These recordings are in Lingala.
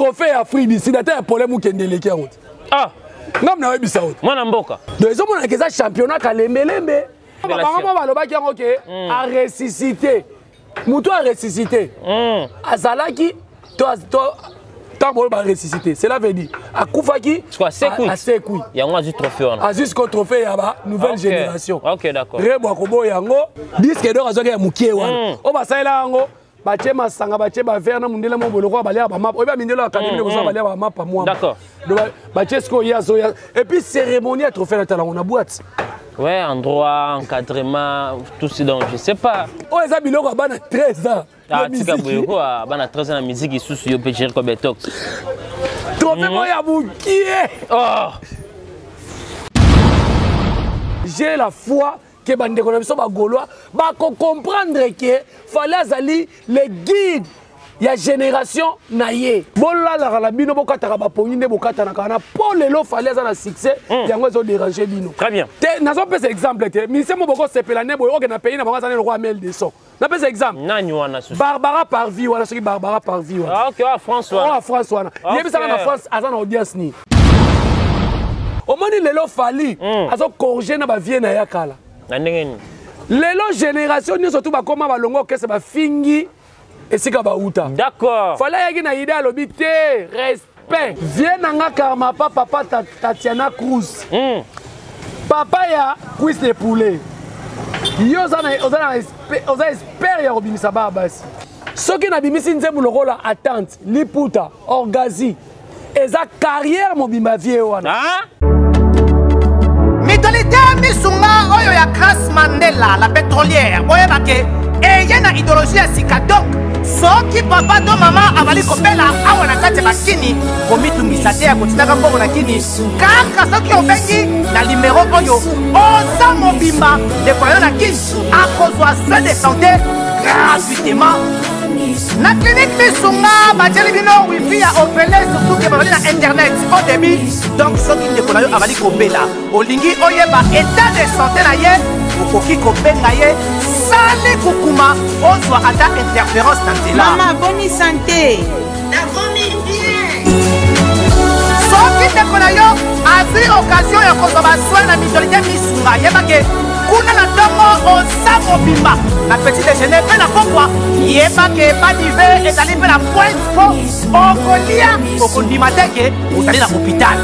trophée à Afrique d'ici un problème ou kendele qui a honte. Ah, non mais oui ça honte. Moi n'amboka. Donc ils ont mon que ça championnat kalembelembe. Maman baloba qui OK a ressuscité. Muto a ressuscité. Azalaki toi tant bon ba ressuscité. Cela veut dire à Koufaki quoi Sekoui. À Sekoui. Il y a un trophée on. A jusqu'au trophée ya ba nouvelle génération. OK d'accord. Rebo kobo yango disque d'or azoka ya mukie wana. O ba saela yango bache masanga bache ba verre na mundela mo boloko balia ba map. O ba mindelo académie ko balia ba map moi. D'accord. Bache sko ya zo ya et puis cérémonie à trophée na tala on a boîte. Ouais, endroit, encadrement, tout ce dont je sais pas. Oh, ça biloko bana 13 ans. Ah, tika boyoko bana 13 ans la musique ici sur yo Géry Kobetox. Trophée moi ya mukie. Oh. J'ai la foi que bande ko biso ba gaulois ba comprendre que fallait azali le guide ya génération naie. Bola la bino bokata ba pongine bokata na kana pour lelo fallait azana succès yango ezo déranger bino. Très bien. Nazo pesa exemple te. Ministre mo boko sepela ne boyo na pays na bango azana le roi Mel de son. Na pesa exemple. Nani wana susu. Barbara Parvi wana soki Barbara Parvi wana. Ah OK, François. Ah François wana. Yebi sala na France azana audience ni. Au moni lelo fali azo corriger na ba vie na yakala. Na ndengeni. Lelo génération ni surtout ba koma ba longo kese ba fingi esika ba uta. D'accord. Fallait yaki na idée lobité respect. Viens nanga karma papa Tatiana Cruz. Papa ya cuisse de poulet. Yo oza espère ya robimisa ba basi. Soki na bimisi nzembo lokola attente, liputa, orgazi. Eza carrière mobimba vie wana. Mitolité misunga oyo ya Grace Mandela la pétrolière. Oyeba ke eye na idéologie ya sika donc soki papa to mama avali kopela awa na kati bakini komitungisa te ya kotinaka mbongo na kini kaka soki obengi na numéro oyo oza mobimba ndeko yo na kini akozwa soin de santé gratuitement na clinique misunga batieli bino wifi ya opele surtout ke bazali na internet au début donc soki ndeko na yo avali kopela olingi oyeba état de santé na ye okoki kobenga ye sali kukuma ozwa ata interférence na nzela. Maman, bonne santé. soki ndeko na yo azwi occasion ya kozwa basoi na mitolité misunga yebake kuna na ntongo oza mobimba na petit déjeuner mpe na pokwa yebake badive ezali mpe na pointe po okolia okondima te ke ozali na hôpital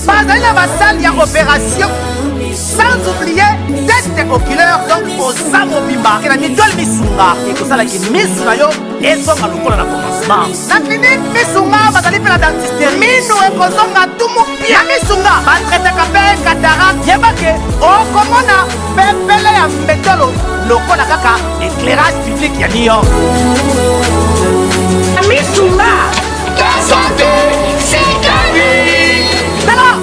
bazali na basale ya opération sans oublier test oculaire donc oza mobimba ke na mitole misunga ekosalaki misu na yo ezonga lokola na commencement na clinique misunga bazali mpe na dentiste minu ekozonga tumu pia misunga batretaka mpe cataracte yebake okomona pepele ya mbetolo lokola kaka éclairage public ya New York misunga ta santé c'est ta vie. Alors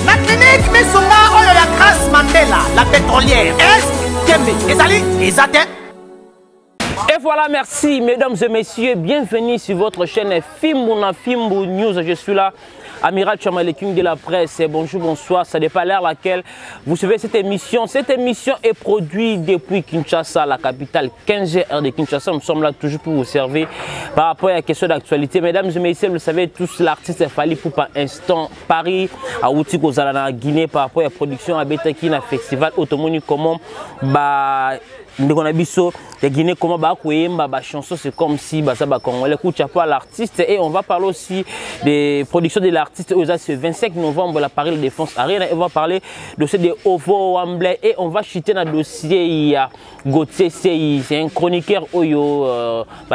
la clinique misunga oyo ya Grace Mandela la pétrolière est kembe ezali ezate. Et voilà, merci mesdames et messieurs, bienvenue sur votre chaîne Fimbouna Fimbo News. Je suis là, Amiral Chama, le king de la presse. Bonjour, bonsoir, ça dépend l'heure à laquelle vous suivez cette émission. Cette émission est produite depuis Kinshasa, la capitale 15h de Kinshasa. Nous sommes là toujours pour vous servir par rapport à la question d'actualité. Mesdames et messieurs, vous le savez tous, l'artiste Fally Ipupa instant Paris, à Outi Kozala, Guinée, par rapport à la production à Betaki, na festival Automoni, comment Ndekonabiso de Guinée, comment ba chanson, c'est comme si ça congolais écoute pas l'artiste. Et on va parler aussi des productions de l'artiste aux ce 25 novembre la Paris la Défense Arena. Et on va parler de ce de Ovo Wembley et on va chuter dans le dossier il y a Gauthier c'est un chroniqueur oyo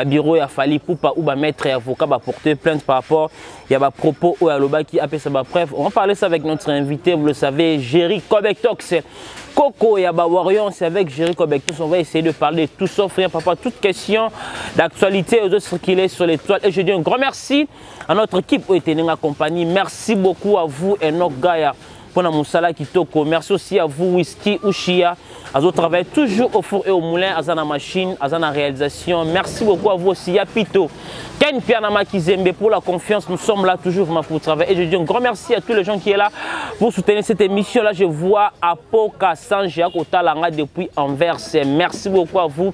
bureau ya Fally Ipupa ou maître avocat porter plainte par rapport il y a propos au aloba qui appelle ça bref on va parler ça avec notre invité, vous le savez, Géry Kobetox. Coco et Warrior, c'est avec Géry Kobetox. On va essayer de parler de tout sauf rien, papa. Toute question d'actualité aux autres circuler sur l'étoile. Et je dis un grand merci à notre équipe qui était en compagnie. Merci beaucoup à vous et nos gars. pour Moussala Kitoko. Merci aussi à vous, Whisky Ushia. Azo travaille toujours au four et au moulin, Azana machine, Azana réalisation. Merci beaucoup à vous aussi, Yapito. Ken Pianama Kizembe pour la confiance. Nous sommes là toujours pour travailler. Et je dis un grand merci à tous les gens qui sont là pour soutenir cette émission. Là, je vois Apoka Sanjia Kotalanga depuis Anvers. Merci beaucoup à vous.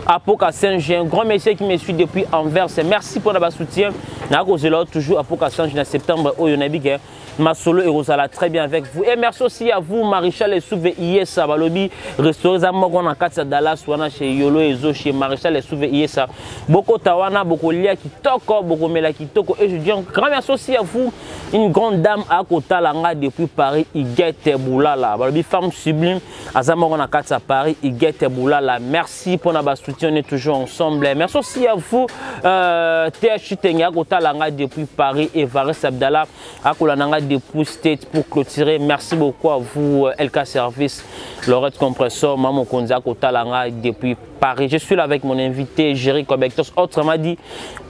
Apoka Sanjia, un grand monsieur qui me suit depuis Anvers. Merci pour votre soutien. Nous toujours Apoka Sanjia en septembre au Yonabig. Ma solo et Rosala très bien avec vous. Et merci aussi à vous, Maréchal et Souvé Iesa, Balobi, restaurant Zamogon en Katsa Dallas, Wana chez Yolo et Zo, chez Maréchal et Souvé Iesa. Beaucoup Tawana, beaucoup Lia qui toko, beaucoup Mela qui toko. Et je dis un grand merci aussi à vous, une grande dame à Kota Langa depuis Paris, Iguette Boulala. Balobi, femme sublime, à Zamogon en Katsa Paris, Iguette Boulala. Merci pour notre soutien, on est toujours ensemble. Merci aussi à vous, TH Tenga, Kota Langa depuis Paris, et Vares Abdallah, à Kolananga depuis State pour clôturer. Merci beaucoup à vous, LK Service, Lorette Compressor, Maman Konza Kotalanga depuis Paris. Je suis là avec mon invité, Jerry Kobektos, autrement dit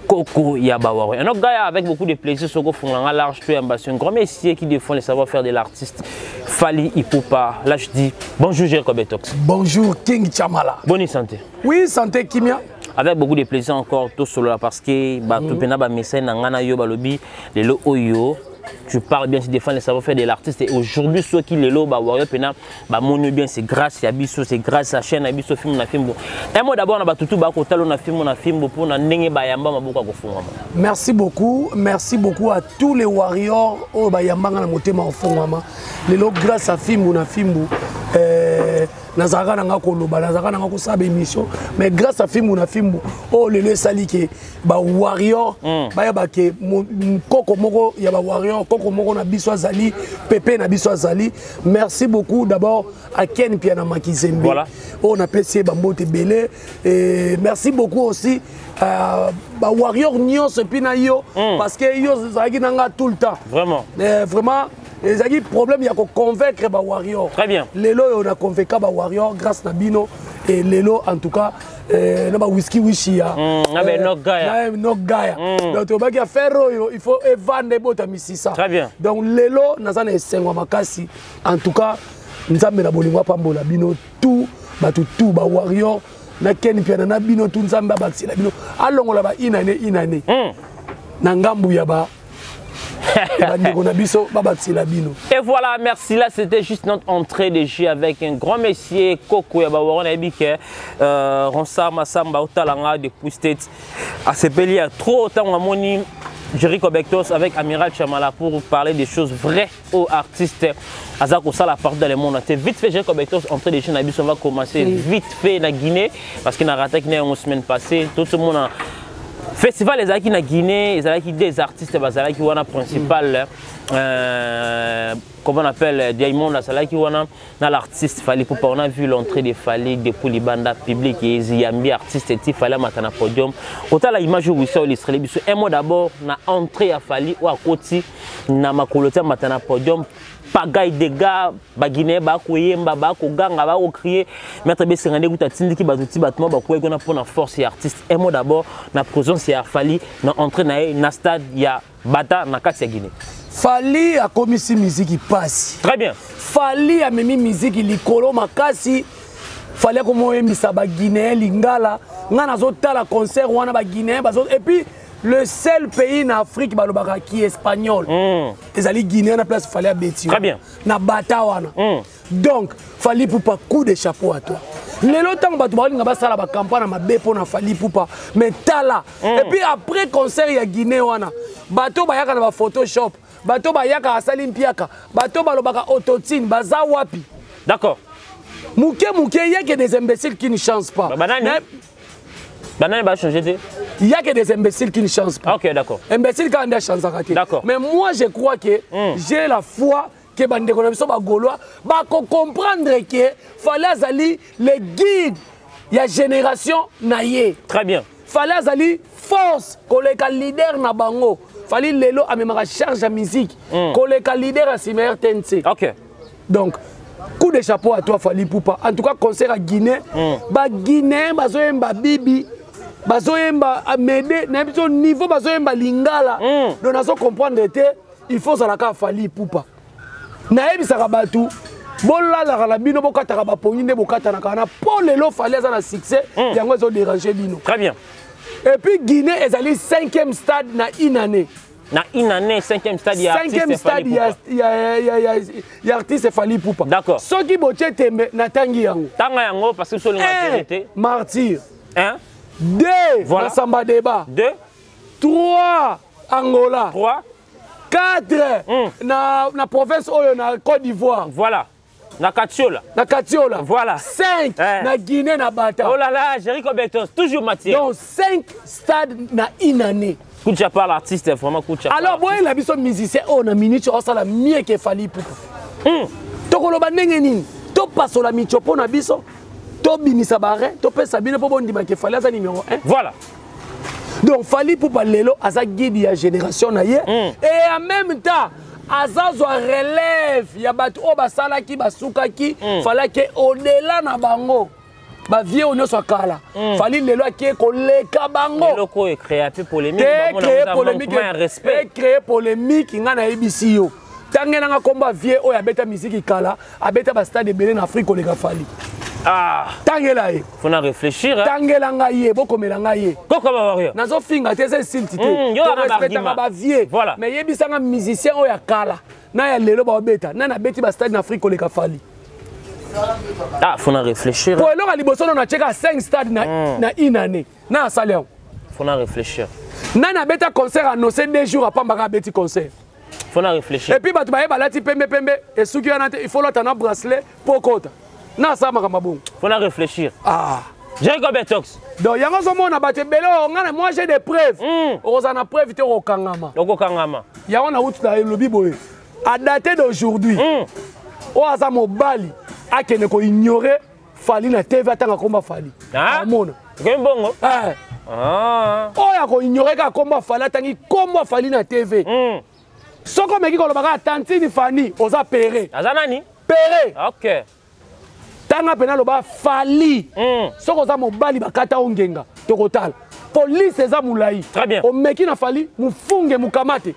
Coco Yabawaro. Un autre gars avec beaucoup de plaisir, Soko Funganga, large, un grand messier qui défend les savoir-faire de l'artiste Fally Ipupa. Là, je dis bonjour, Jerry Kobektos. Bonjour, King Chamala. Bonne santé. Oui, santé, Kimia. Avec beaucoup de plaisir encore, tout solo là, parce que tout pena ba message nangana yo balobi le lo oyo. Tu parles bien, tu défends les savoir-faire de l'artiste. Et aujourd'hui, ceux qui les lob, bien, c'est grâce à Abisso, c'est grâce à la chaîne Abisso film na film. Un mot d'abord, on a tout film pour merci beaucoup à tous les warriors au Bayamba na motema ofungama. Les lob grâce à film na film. Nazara nanga koloba nazara nanga ko sabe émission mais grâce à film na film oh le sali ke ba warrior ba ya ba ke koko moko ya ba warrior koko moko na biso azali Pepe na biso azali. Merci beaucoup d'abord à Ken Piana Makizembe voilà. On a apprécié ba mbote belé et merci beaucoup aussi à ba warrior nyonso pina yo parce que yo zaki nanga tout le temps vraiment les amis, problème, il y a qu'on convaincre les warriors. Très bien. Lelo, on a convaincu les warriors grâce à Bino. Et Lelo, en tout cas, on a whisky wishia. Donc, il faut vendre des bottes à Mississa. Très bien. Donc, Lelo, on a un sengo makasi. En tout cas, nous avons un pambola Bino, tout, tout, warrior. Na ken piana na Bino, tout, nous avons un Bino. Allons, on a inane. Nangambu yaba. Et voilà, merci. Là, c'était juste notre entrée de jeu avec un grand messier, Coco Yabawaro Nabike, Ronsa Massamba Otalanga depuis State. À ce pays, il y a trop autant à moni. Jerry Kobektos avec Amiral Chamala pour parler des choses vraies aux artistes. Azako ça la part dans le monde. C'est vite fait Jerry Kobektos entrée des jeunes on va commencer vite fait la Guinée parce qu'il a raté une semaine passée. Tout le monde a festival les acquis na Guinée, les acquis des artistes bazala qui wana principal comment on appelle Diamond la qui wana na l'artiste Fally Ipupa. On a vu l'entrée de Fally depuis les bandes publiques et Ziyambi artiste et Fally matana podium. Autant la image où ça illustré biso un mot d'abord na entrée à Fally ou à côté na makolote matana podium. Pagaille des gars, Baguiné, Bakoyemba, Bakoganga, Bakokrier, Maître Bessirandé, Goutatindi, qui battu battement, Bakoye, qu'on a pour la force et artiste. Et moi d'abord, na présence, il y a Fally, na entrée, na stade, il y a Bata, na Katsia Guinée. Fally a commis si musique qui passe. Très bien. Fally a mis musique qui licolo, makasi. Fally a comme ça, Baguiné, Lingala, n'a pas la concert, ou on a Baguiné, et puis. Le seul pays en Afrique qui est espagnol. Les alliés guinéens à place Fally Abeti. Très bien. Na Batawana. Donc, Fally Ipupa, coup de chapeau à toi. Les longtemps que tu as la campagne ma bépo na Fally Ipupa. Mais tala. Et puis après concert il y a Guinée wana. Bato bayaka na Photoshop. Bato bayaka asali mpiaka. Bato balobaka autotune baza wapi. D'accord. Mouké il y a que des imbéciles qui ne chancent pas. Il n'y a que des imbéciles qui ne chancent pas. Ok, d'accord. Imbéciles quand on a chance à rater. D'accord. Mais moi, je crois que j'ai la foi que les Gaulois vont comprendre que Fally Azali, les guides, il y a génération naïe. Très bien. Fally Azali, force, collègue leader na bango. Fally Lelo a même charge de musique. Collègue leader à Simer TNC. Ok. Donc, coup de chapeau à toi, Fally Ipupa. En tout cas, concert à Guinée. Guinée, Bazoyemba Bibi. Bazoyemba Amédé, n'importe niveau Bazoyemba Lingala. Donc, nous comprendre que il faut ça la Fally Ipupa. nayebisaka bato bolalaka na bino bokataka bapongi nde bokatanaka na mpo lelo fali aza na succès yango ezodérange bino. Très bien. Et puis Guinée ezali 5e stade na une année. Na une année 5e stade ya artiste. 5e stade ya artiste Fally Ipupa. D'accord. Soki botie tembe na tangi yango. Tanga yango parce que sur l'intérêt. Martyr. 1 2 voilà. Samba Débat. 2 3 Angola. 3 4 na province oyo na Côte d'Ivoire. Voilà. Na Katiola. Na Katiola. Voilà. 5 na Guinée na Bata. Oh là là, Jericho Betos, toujours matière. Donc 5 stades na une année. Koucha par l'artiste, vraiment Koucha. Alors, moi, la biso musicien, on a minute, on a la mieux que Fally Ipupa. Tokoloba ndenge nini? To passe la michopo na biso. To binisa bare, to pesa bino po bondi ma ke Fally aza numéro 1. Voilà. Donc Fally Ipupa lelo aza guide ya génération na ye et en même temps azazo relève ya bato o basalaki basukaki falaki au-delà na bango. Ba vieux on soit kala. Fally lelo ake koleka bango. Lelo ko créer un peu polémique, respect. Créer polémique ngana ebisi yo. Tangena nga komba vieux o ya beta musique kala, abeta ba stade belé na Afrique koleka Fally. Ah, tangela ye. Faut na réfléchir. Tangela nga ye, bokomela nga ye. Koko ba wario. Nazo finga te c'est style tité. Yo na respectanga ba vieux. Voilà. Mais yebisa nga musicien o ya kala. Na ya lelo ba beta, na beti ba stade na Afrique koleka Fally. Ah, faut na réfléchir. Pour alors à liboso on a checké 5 stades na une année. Na salaire. Faut na réfléchir. Na beta concert annoncé 2 jours après mbaka beti concert. Faut na réfléchir. Et puis bato ba balati pembe et souki yana il faut l'autre na bracelet pour kota. Na ça makamba bon. Faut na réfléchir. Ah. Jericho Betox. Donc yango zomona bato belé moi j'ai des preuves. Oza na preuve te okangama. Okokangama. Yango na utu na lobi boye. À dater d'aujourd'hui. O aza mobali akene ko ignorer Fally na TV atanga komba Fally. Ah. Amona. Kembongo. Ah. Ah. O ya ko ignorer ka komba Fally atangi komba Fally na TV. Soko meki ko lobaka tantini Fanny oza péré. Aza nani? Péré. OK. Tanga pena loba Fally. Soko oza mobali bakata ongenga tokotala. Police eza moulayi. Très bien. O meki na Fally mufunge mukamate.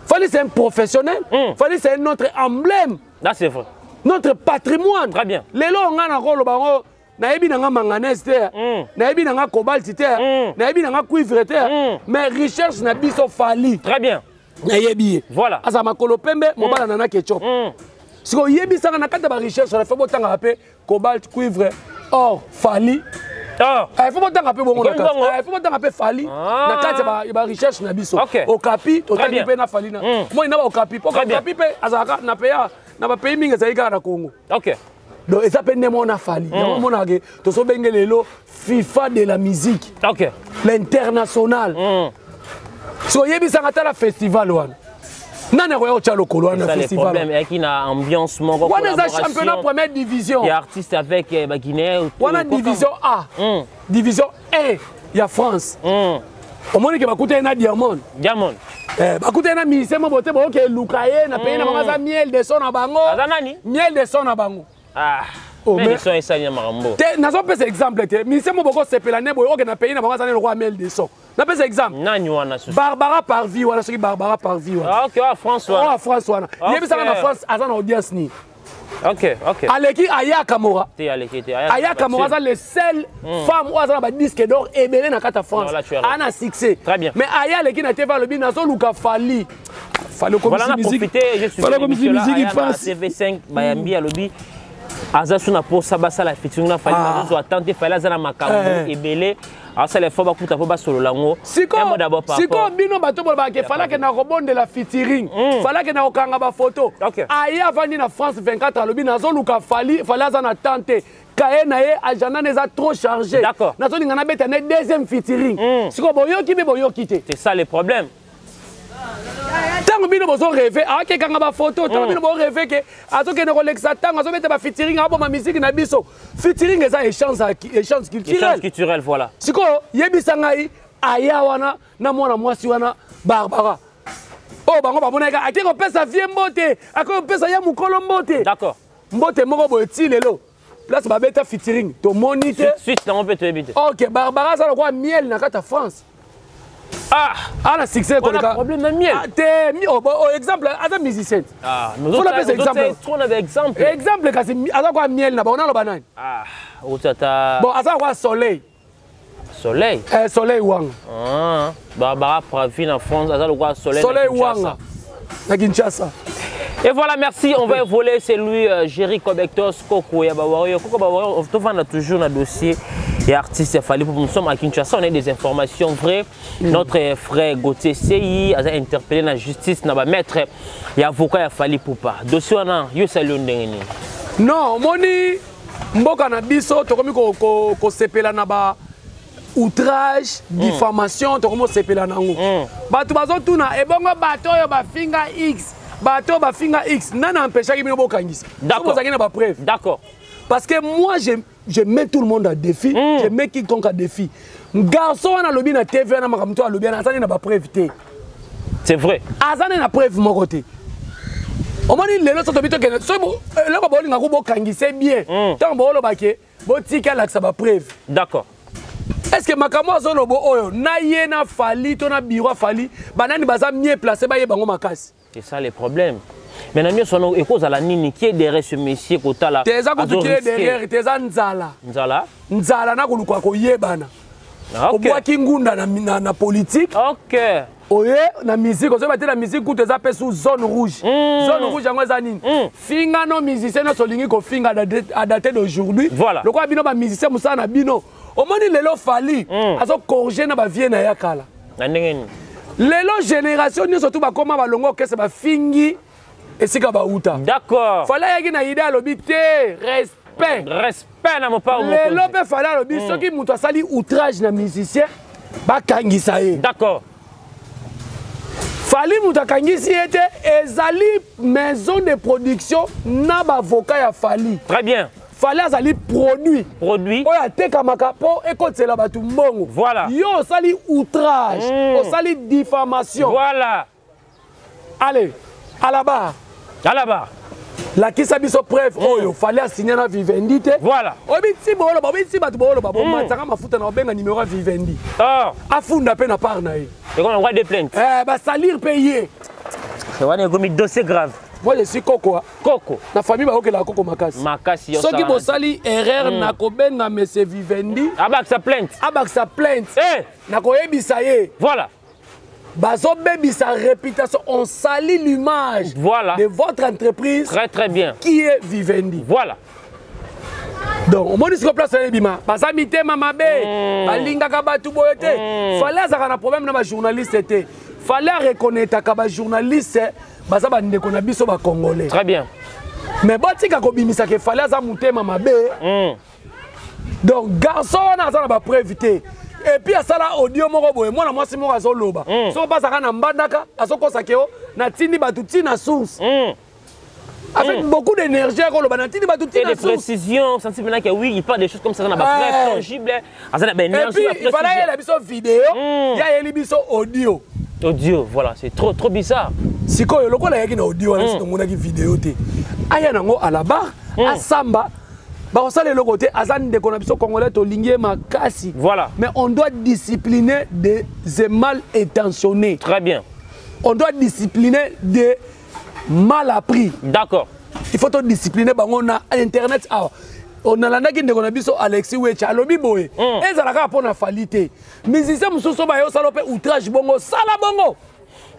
Fally c'est un professionnel. Fally c'est notre emblème. Là c'est vrai. Notre patrimoine. Très bien. Lelo nga na rolo bango nayebi nanga manganèse te. Nayebi nanga cobalt te. Nayebi nanga cuivre te. Mais recherche na biso Fally. Très bien. Nayebi. Voilà. Asa makolo pembe mobala nana ketchup. Siko yebi sanga na kata ba recherche na fait botanga apé cobalt cuivre or Fally. Ah. Il faut botanga apé bongo na kata. Il faut botanga apé Fally. Na kata ba recherche na biso. Au capi to tani pe na Fally na. Moi na ba au capi. Au capi pe azaka na peya na ba pays mingi zaika na Congo. OK. Donc ça peut ne mona Fally. Na mona ke to so bengelelo FIFA de la musique. OK. L'international. So yebi sanga ta la festival wana. Nana royo cha lokolo na festival. Le problème est qu'il a ambiance mon gros. On a championnat première division. Il y a artiste avec Guinée. On a division A. Division A. Il y a France. Au moins que bakuta na Diamond. Diamond. Bakuta na ministère mo bote bo ke lukaye na pays na manga miel de son na bango. Azanani? Miel de son na bango. Ah. Mais ils sont essayés marambo. N'a pas fait exemple te. Ministère mo boko sepela ne boyo ke na pays na manga le roi miel de son. N'a pas exemple. Nani wana susu. Barbara Parvi wana soki Barbara Parvi wana. Ah OK, François. Oh François. Yebi sanga na France azana audience ni. OK. Aleki Aya Kamora. Aya Kamora c'est le seul femme ou azana ba disque d'or et belé na kata France. Ana succès. Très bien. Mais Aya leki na teva lobi na so luka Fally. Fallait comme musique. Fallait comme musique passe. CV5 Bayambi a lobi. Azasu na po sabasa la featuring na Fally na zo attendre Fally azana makambo et belé. Alors ça les fois bakuta po ba solo lango. Siko bino bato ba ke Fally ke na rebonde la featuring. Fally ke na okanga ba photo. Aya vandi na France 24 alobi na zo luka Fally azana tante. Kaye na ye agenda neza trop chargé. D'accord. Na zo ngana beta na deuxième featuring. Siko boyoki be boyoki te. C'est ça le problème. Tango bino bozo rêver ke kanga ba photo tango bino bo rêver ke azo ke ne Rolexa tango azo beta ba featuring abo ma musique na biso featuring eza échange culturel voilà. Siko yebisa ngai Aya wana na mwana mwasi wana Barbara. Oh bango ba boneka akiko pesa vie mbote akiko pesa ya mukolo mbote. D'accord. Mbote moko bo ti lelo. Place ba beta featuring to monite. Suite na on peut te éviter. OK Barbara ça le quoi miel na kata France. Ah, la succès on a problème de miel. Exemple, attends musicien. Nous autres, on avait exemple. Exemple, attends quoi miel là, on a le banane. Bon, attends quoi soleil. Soleil. Soleil Wang. Barbara Pravine en France, attends le quoi soleil. Soleil Wang. Na Kinshasa. Et voilà, merci. On va voler, c'est lui, Jerry Kobektos, Koko Yabawario. Koko Yabawario, on a toujours un dossier et artiste. Nous sommes à Kinshasa, on a des informations vraies. Notre frère Gauthier CI a interpellé la justice, n'a pas maître et avocat a fallu pour pas. Dossier on a, yo salut ndengeni. Non, moni mboka na biso tokomi ko sepela na ba outrage, diffamation, tokomi sepela nango. Bato bazo tuna ebongo bato yo ba finga X. Bato ba finga X, nana empêcha ki bino bokangisa. D'accord. D'accord. Parce que moi je mets tout le monde à défi, je mets quiconque à défi. Garçon on a lobby na TV na makamto a lobby na azani na ba preuve té. C'est vrai. Azani na preuve mon côté. On m'a dit lelo soto bito kene. So le ko bolinga ko bokangisa bien. Tant bo lo baké, bo tika la ça ba preuve. D'accord. Est-ce que makambo azolobo oyo na ye na fali to na biro fali banani baza mieux placé ba ye bango makasi. C'est ça le problème. Maintenant, nous sommes à la nini qui est derrière ce monsieur qui est là. T'es derrière, t'es nzala. Nzala. Nzala na kuluka ko yebana. Oboa kingunda na politique. OK. Oye na musique, on se battre la musique où t'es appelé sous zone rouge. Zone rouge yango ezanini. Finga no musicien no solingi ko finga à dater d'aujourd'hui. Voilà. Le quoi bino ba musicien musa na bino. Au moni lelo fali azo corriger na ba vie na yakala. Na ndengeni. Lelo génération ni surtout ba koma balongo kese ba fingi esika ba uta. D'accord. Fallait yaki na idée lobité respect. Respect na mo pa mo. Lelo pe fallait lobi soki muto asali outrage na musicien ba kangisa ye. D'accord. Fali muto kangisi ete ezali maison de production na ba avocat ya Fali. Très bien. Fallait azali produit. Produit. Oya teka makapo ekotela batu mbongo. Voilà. Yo osali outrage, osali diffamation. Voilà. Allez, à la barre. À la barre. La kisa biso preuve oyo fallait signer na Vivendi te. Voilà. Obiti bolo ba obiti batu bolo ba matanga mafuta na obenga numéro Vivendi. Afunda pe na par na ye. Et on envoie des plaintes. Ba salir payé. C'est un dossier grave. Moi je suis Koko. Koko. La famille ba okela Koko makasi. Makasi yo. Soki bo sali erreur na kobenga monsieur Vivendi. Abak sa plainte. Abak sa plainte. Na koyebisa ye. Voilà. Bazo baby sa réputation, on salit l'image de votre entreprise. Très très bien. Qui est Vivendi. Voilà. Donc, on m'a dit ce qu'on place à l'ébima. Parce que mité mamabe, balinga kabatu boyote. Fallait avoir un problème dans ma journaliste. Fallait reconnaître que ma journaliste, basa bande qu'on a biso ba congolais. Très bien. Mais bati ka kobimisa que fallait avoir muté mamabe. Donc, garçon on a ça ba préviter. Et puis à ça là audio moko boye moi na mwasi moko azoloba so pasa kana mbandaka azokosa keo na tindi batuti na source avec beaucoup d'énergie akoloba na tindi batuti na source et de précision senti maintenant que oui il parle des choses comme ça na ba preuve tangible azana ba énergie et puis il fallait la biso vidéo ya yeli biso audio voilà c'est trop bizarre sikoyo lokola yaki na audio wana sito mona ki vidéo te aya nango à la barre asamba. Le côté Azan de Konabiso Congolais Tolingue Makasi. Voilà. Mais on doit discipliner des mal intentionnés. Très bien. On doit discipliner des mal appris. D'accord. Il faut discipliner. On a Internet. On a l'année de Konabiso Alexis Wecha. Alobi Boé. Et ça n'a pas falité. Mais si c'est Moussou Bayo Salopé outrage bongo. Sala bongo.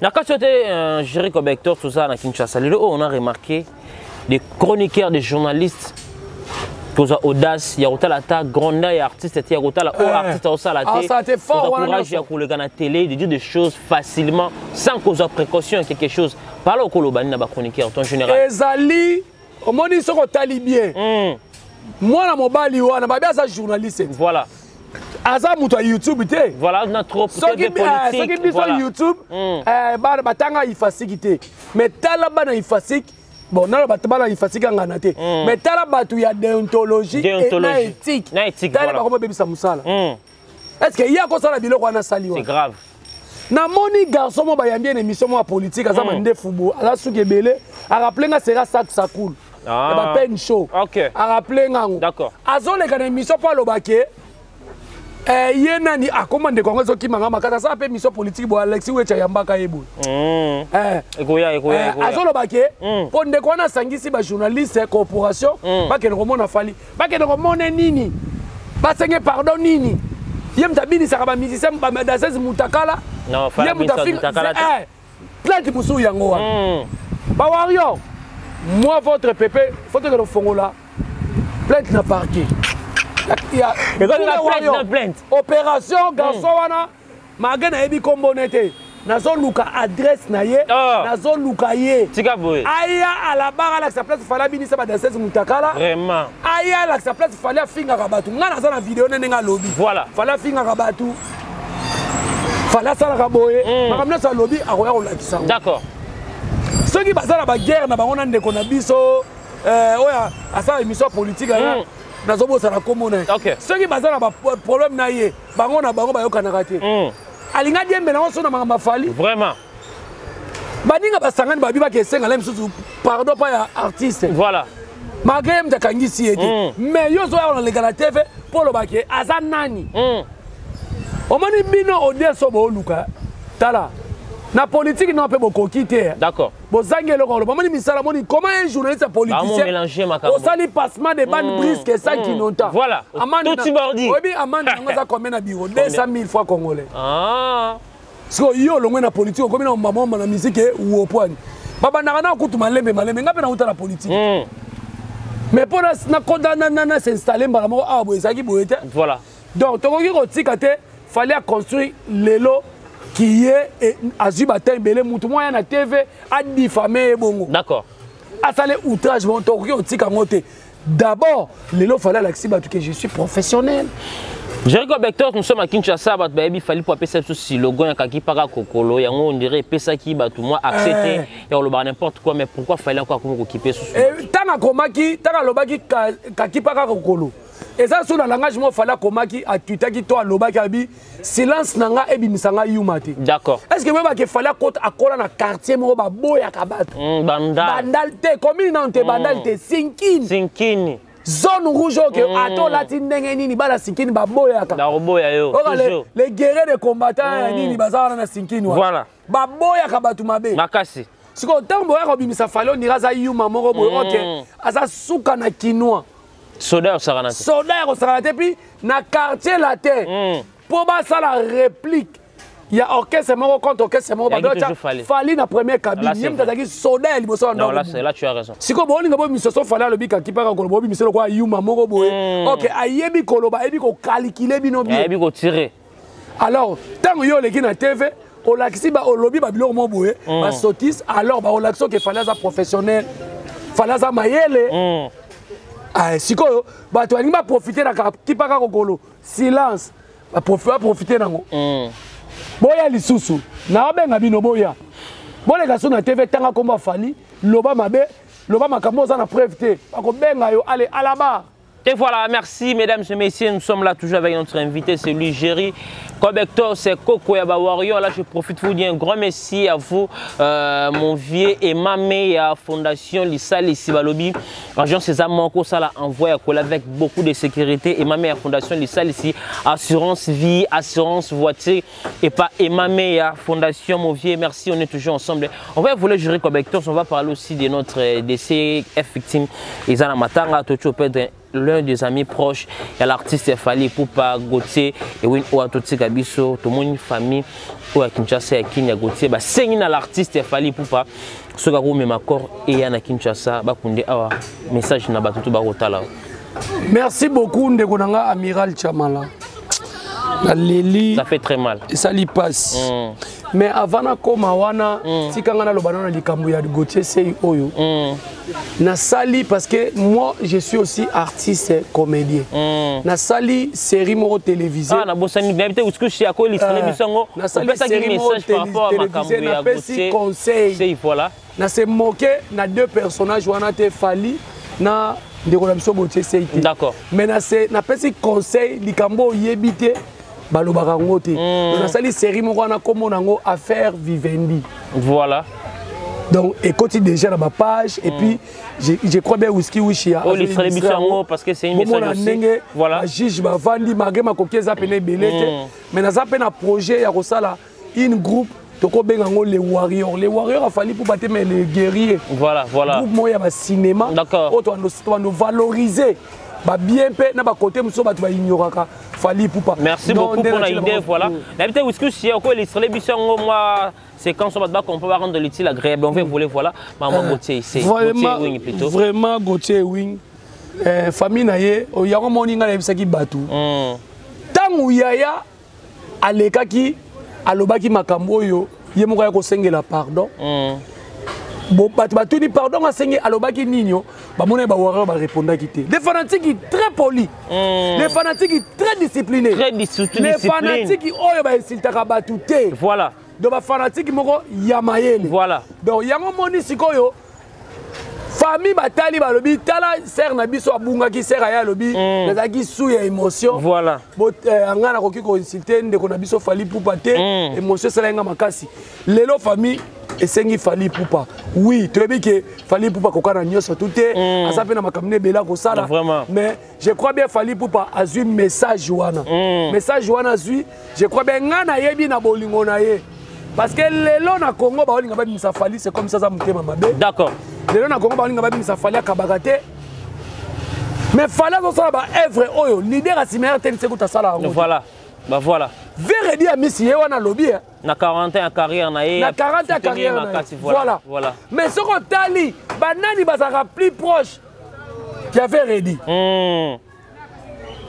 Quand tu étais Jerry Kobektos, tout ça, à Kinshasa, on a remarqué des chroniqueurs, des journalistes. Audace, il y a autant la grandeur et artiste, il y a autant la artiste au salaté. Ça a été fort. Courage pour le gars à la télé de dire des choses facilement, sans cause de précaution, quelque chose. Parle au Kolobani, n'a pas chroniqué en temps général. Ezali, au monde ils sont talibien. Moi, na mobali wana, ba bien ça journaliste. Voilà. Aza muto YouTube té. Voilà, on a trop de politique. Ce qui YouTube, ba tanga ifasikité. Mais talaba na ifasik. Bon, non, il fatigue en ganaté. Mais tu as il y a déontologie et éthique. Tu as est-ce qu'il y a quoi ça la bilo wana sali? C'est grave. Na moni garçon mo ba yambie une émission politique à mande football. Ala suke belé, a rappeler nga sera ça ça cool. Ba pen show. OK. A rappeler nga. D'accord. Azo le kana émission pa lobake. ye nani akomande kongo soki manga makata sa pe mission politique bo Alexis Wecha yambaka yebo ekoya azoloba ke po ndeko wana sangisi ba journaliste corporation bakene komona fali bakene komona nini basenge pardon nini ye mtabini saka ba musicien ba dansese mutakala non fala mutakala plainte musu yango wa ba wario moi votre pépé faut que le fongola plainte na parquet opération garçon wana magana ebi kombonete nazo luka adresse na ye nazo luka ye tika boye aya ala bara la sa place fala binisa ba dansese mutakala vraiment aya la sa place fala finga rabatu nga naza na vidéo nene nga lobby voilà fala finga rabatu fala sala kaboye makamna sa lobby akoya ko lakisa d'accord ceux qui bazala ba guerre na bango na ndeko na biso oya asa émission politique aya nazobosa na komona ceux qui bazala ba problème na ye bango na bango bayokana kate alinga diembe na oso na mama fali vraiment baninga basangani babi ba kesenga la msusu pardon pas ya artiste voilà malgré mtakangisi yete mais yo zo ya on leka la TV polo bake aza nani omoni bino odeso bo luka tala na politique non peut beaucoup quitter d'accord bozangi eloko lo moni misala moni comment un journaliste politicien mélanger makambo au sali passement de bande brisque ça qui n'entend voilà tout tibordi oui amande ngoza combien na bureau 200 000 fois congolais siko yo longwe na politique comme na maman na musique ou au point baba na kutu malembe ngape na uta la politique mais pour na condamna na s'installer mbala mo abo ezaki boyete voilà donc tokoki kotika te fallait construire lelo qui est azuba tembele mutu moya na TV a diffamé bongo d'accord a salé outrage bon tokoki kotika ngote d'abord lelo fallait l'axiba que je suis professionnel. Jericho Bector, nous sommes à Kinshasa, il fallait pour appeler ça si logo un kaki para kokolo, yango on dirait pesa ki batu moi accepter et on le bar n'importe quoi mais pourquoi fallait encore comme occuper ce tanga komaki tanga lobaki kaki para kokolo. Et ça sur le langage moi fallait komaki a tutaki to lobaki abi silence nanga ebimisanga yumate. D'accord. Est-ce que même qu'il fallait côté akola na quartier mo ba boya kabatu. Bandal te commune non te bandal te sinkini. Zone rouge que ato latine ndenge nini bala sinkini ba boya ka. Da boya yo. Les guerriers de combattants nini bazana na sinkini wa. Voilà. Ba boya ka batu mabe. Makasi. Siko tambo ya kobimisa falo ni raza yuma moko boyo OK. Asa suka na kinwa. Soda au saranate. Soda au saranate puis na quartier latin. Pour ba ça la réplique. Il y a orchestre moko contre orchestre moko ba fali na première cabine. Yem tazaki soda ya liboso non là tu as raison. Siko bolinga bo misoso fali lobi ka kipaka ko bobi miselo kwa yuma moko boye. OK, ayebi koloba ayebi ko calculer bino bien. Ayebi ko tirer. Alors, tant yo leki na TV, o laxi ba o lobi ba biloko mo boye, ba sotis alors ba o laxo ke fali za professionnel. Fali za mayele. Siko ba to ani ba profiter na kipaka ko kolo. Silence. Ba profiter nango. Boya lisusu na obenga bino boya boleka so na TV tanga komba fali loba mabe loba makambo za na preuve te bakobenga yo allez à la barre. Et voilà, merci mesdames et messieurs, nous sommes là toujours avec notre invité, c'est lui Jerry Bector, c'est Coco Yaba Warrior. Là je profite pour vous dire un grand merci à vous, mon vieux et ma meilleure fondation Lissa Lissibalobi, agent César Manco, ça l'a envoyé à coller avec beaucoup de sécurité et ma meilleure fondation Lissa Lissi, assurance vie, assurance voiture et pas et ma meilleure fondation, mon vieux, merci, on est toujours ensemble. On va voler Jerry Bector, on va parler aussi de notre décès victime Isana Matanga, Tocho Pedre. L'un des amis proches, il y a l'artiste Fali Poupa Gauthier et Win Ouatoti Gabiso, tout le monde famille ou à Kinshasa et Kinya Gauthier, bah c'est une l'artiste Fali Poupa, ce gars même accord et à Kinshasa, bah qu'on dit ah message na batutu ba rotala. Merci beaucoup Ndekonanga Amiral Chamala. La Leli. Ça fait très mal. Et ça lui passe. Mais avant na koma wana tikanga na lobana na likambo ya Gauthier c'est oyo. Na sali parce que moi je suis aussi artiste comédien. Na sali série moro télévisée. Ah na bosani d'habitude où ce que je suis à quoi l'histoire bisongo. Na sali série message par rapport à makambo ya Gauthier. Conseil. C'est voilà. Na se moquer na deux personnages wana te Fali na ndeko na biso Gauthier c'est. D'accord. Mais na se na pesi conseil likambo yebite balobaka ngote. Na sali série moko na komo nango affaire Vivendi. Voilà. Donc, et continue déjà dans ma page. Et puis, je crois bien Whisky Wishi. Oh, les télévisions, parce que c'est une message aussi. Voilà. Je vais vendre, malgré ma coquille, ça peine belette. Mais dans un projet, il y a une groupe. Les warriors. Les warriors, il fallait pour battre les guerriers. Voilà, voilà. Groupe, il y a un cinéma. D'accord. On doit nous valoriser. Bien fait, na côté muso ba ignoraka fali poupa. Merci beaucoup pour l'idée, voilà. D'habitude Whisky si on les télévisions moi c'est quand on va qu'on peut rendre l'utile agréable. On veut voler voilà maman Gauthier ici. Vraiment Gauthier Wing. Famille naie, il y a un morning à l'ebsaki batu. Tangu yaya alekaki alobaki makambo yo yemoko ya ko sengela pardon. Bon, tu dis pardon à Seigneur, alobaki nino, mon warrior va répondre qui t'es. Des fanatiques très polis, des fanatiques très disciplinés, les fanatiques qui ont insulté Kabatouté. Voilà. Donc les fanatiques moko yamayele. Voilà. Donc yango moni sikoyo. Famille batali balobi tala ser na biso abunga ki ser aya lobi nazaki sou ya émotion. Voilà. Bot angana koki ko insulter ndeko na biso fali poupa te émotion sala nga makasi. Lelo famille esengi fali poupa. Oui, tu veux que fali poupa kokana nyoso touté asa pe na makamne bela ko sala. Mais je crois bien fali poupa azui message wana. Message wana azui, je crois bien ngana yebi na bolingo na ye. Parce que lelo na Congo ba olinga ba misa fali c'est comme ça ça mutema mabe. D'accord. Les gens ont dit que fallait kabagate. Mais il fallait que ça œuvre oyo leader asimer tel c'est que ça là. Voilà. Bah voilà. Véredi a mis si on a lobby. Na 40 ans carrière na na 40 ans carrière. Voilà. Voilà. Mais ce qu'on tali banani bazaka plus proche qui avait Redi.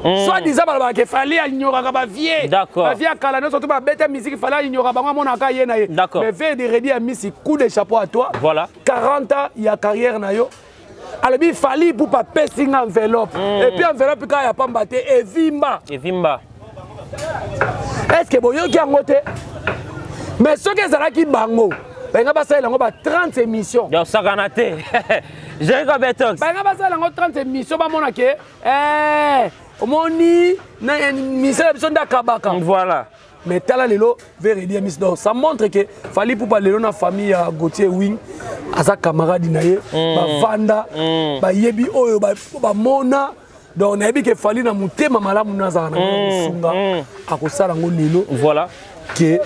Soit disant qu'il fallait ignorer ba vieux. D'accord. Ba vieux kala non surtout ba bête musique il fallait ignorer ba mon aka yena. D'accord. Mais Véredi Redi a mis si coup de chapeau à toi. Voilà. 40 ans il y a carrière na yo. Alors il fallait pour pas passer une enveloppe. Et puis enveloppe quand il y a pas mbaté et vimba. Et vimba. Est-ce que boyo qui a ngoté? Mais ce que ça qui bango. Ben nga basa lango ba 30 émissions. Donc ça ganaté. J'ai nga betox. Ben nga basa lango 30 émissions ba mona ke Omoni na misela biso ndakabaka. Voilà. Mais tala lelo Véredi Miss donc ça montre que fallait pour parler na famille à Gauthier Wing asa camarade naye ba vanda ba yebi oyo ba mona donc na yebi que fallait na mutema malamu nazana na sunga akosala ngo lelo. Voilà. Que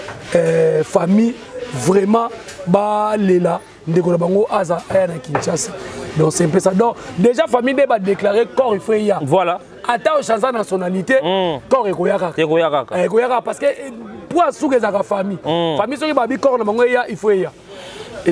famille vraiment ba lela ndeko na bango aza aya na Kinshasa. Donc c'est un peu ça. Donc déjà famille va déclarer corps il faut y a. Voilà. Attends changement de nationalité corps ekoyaka. Ekoyaka parce que pour souke za famille. Famille soki ba bi corps na bango ya il faut y a. Et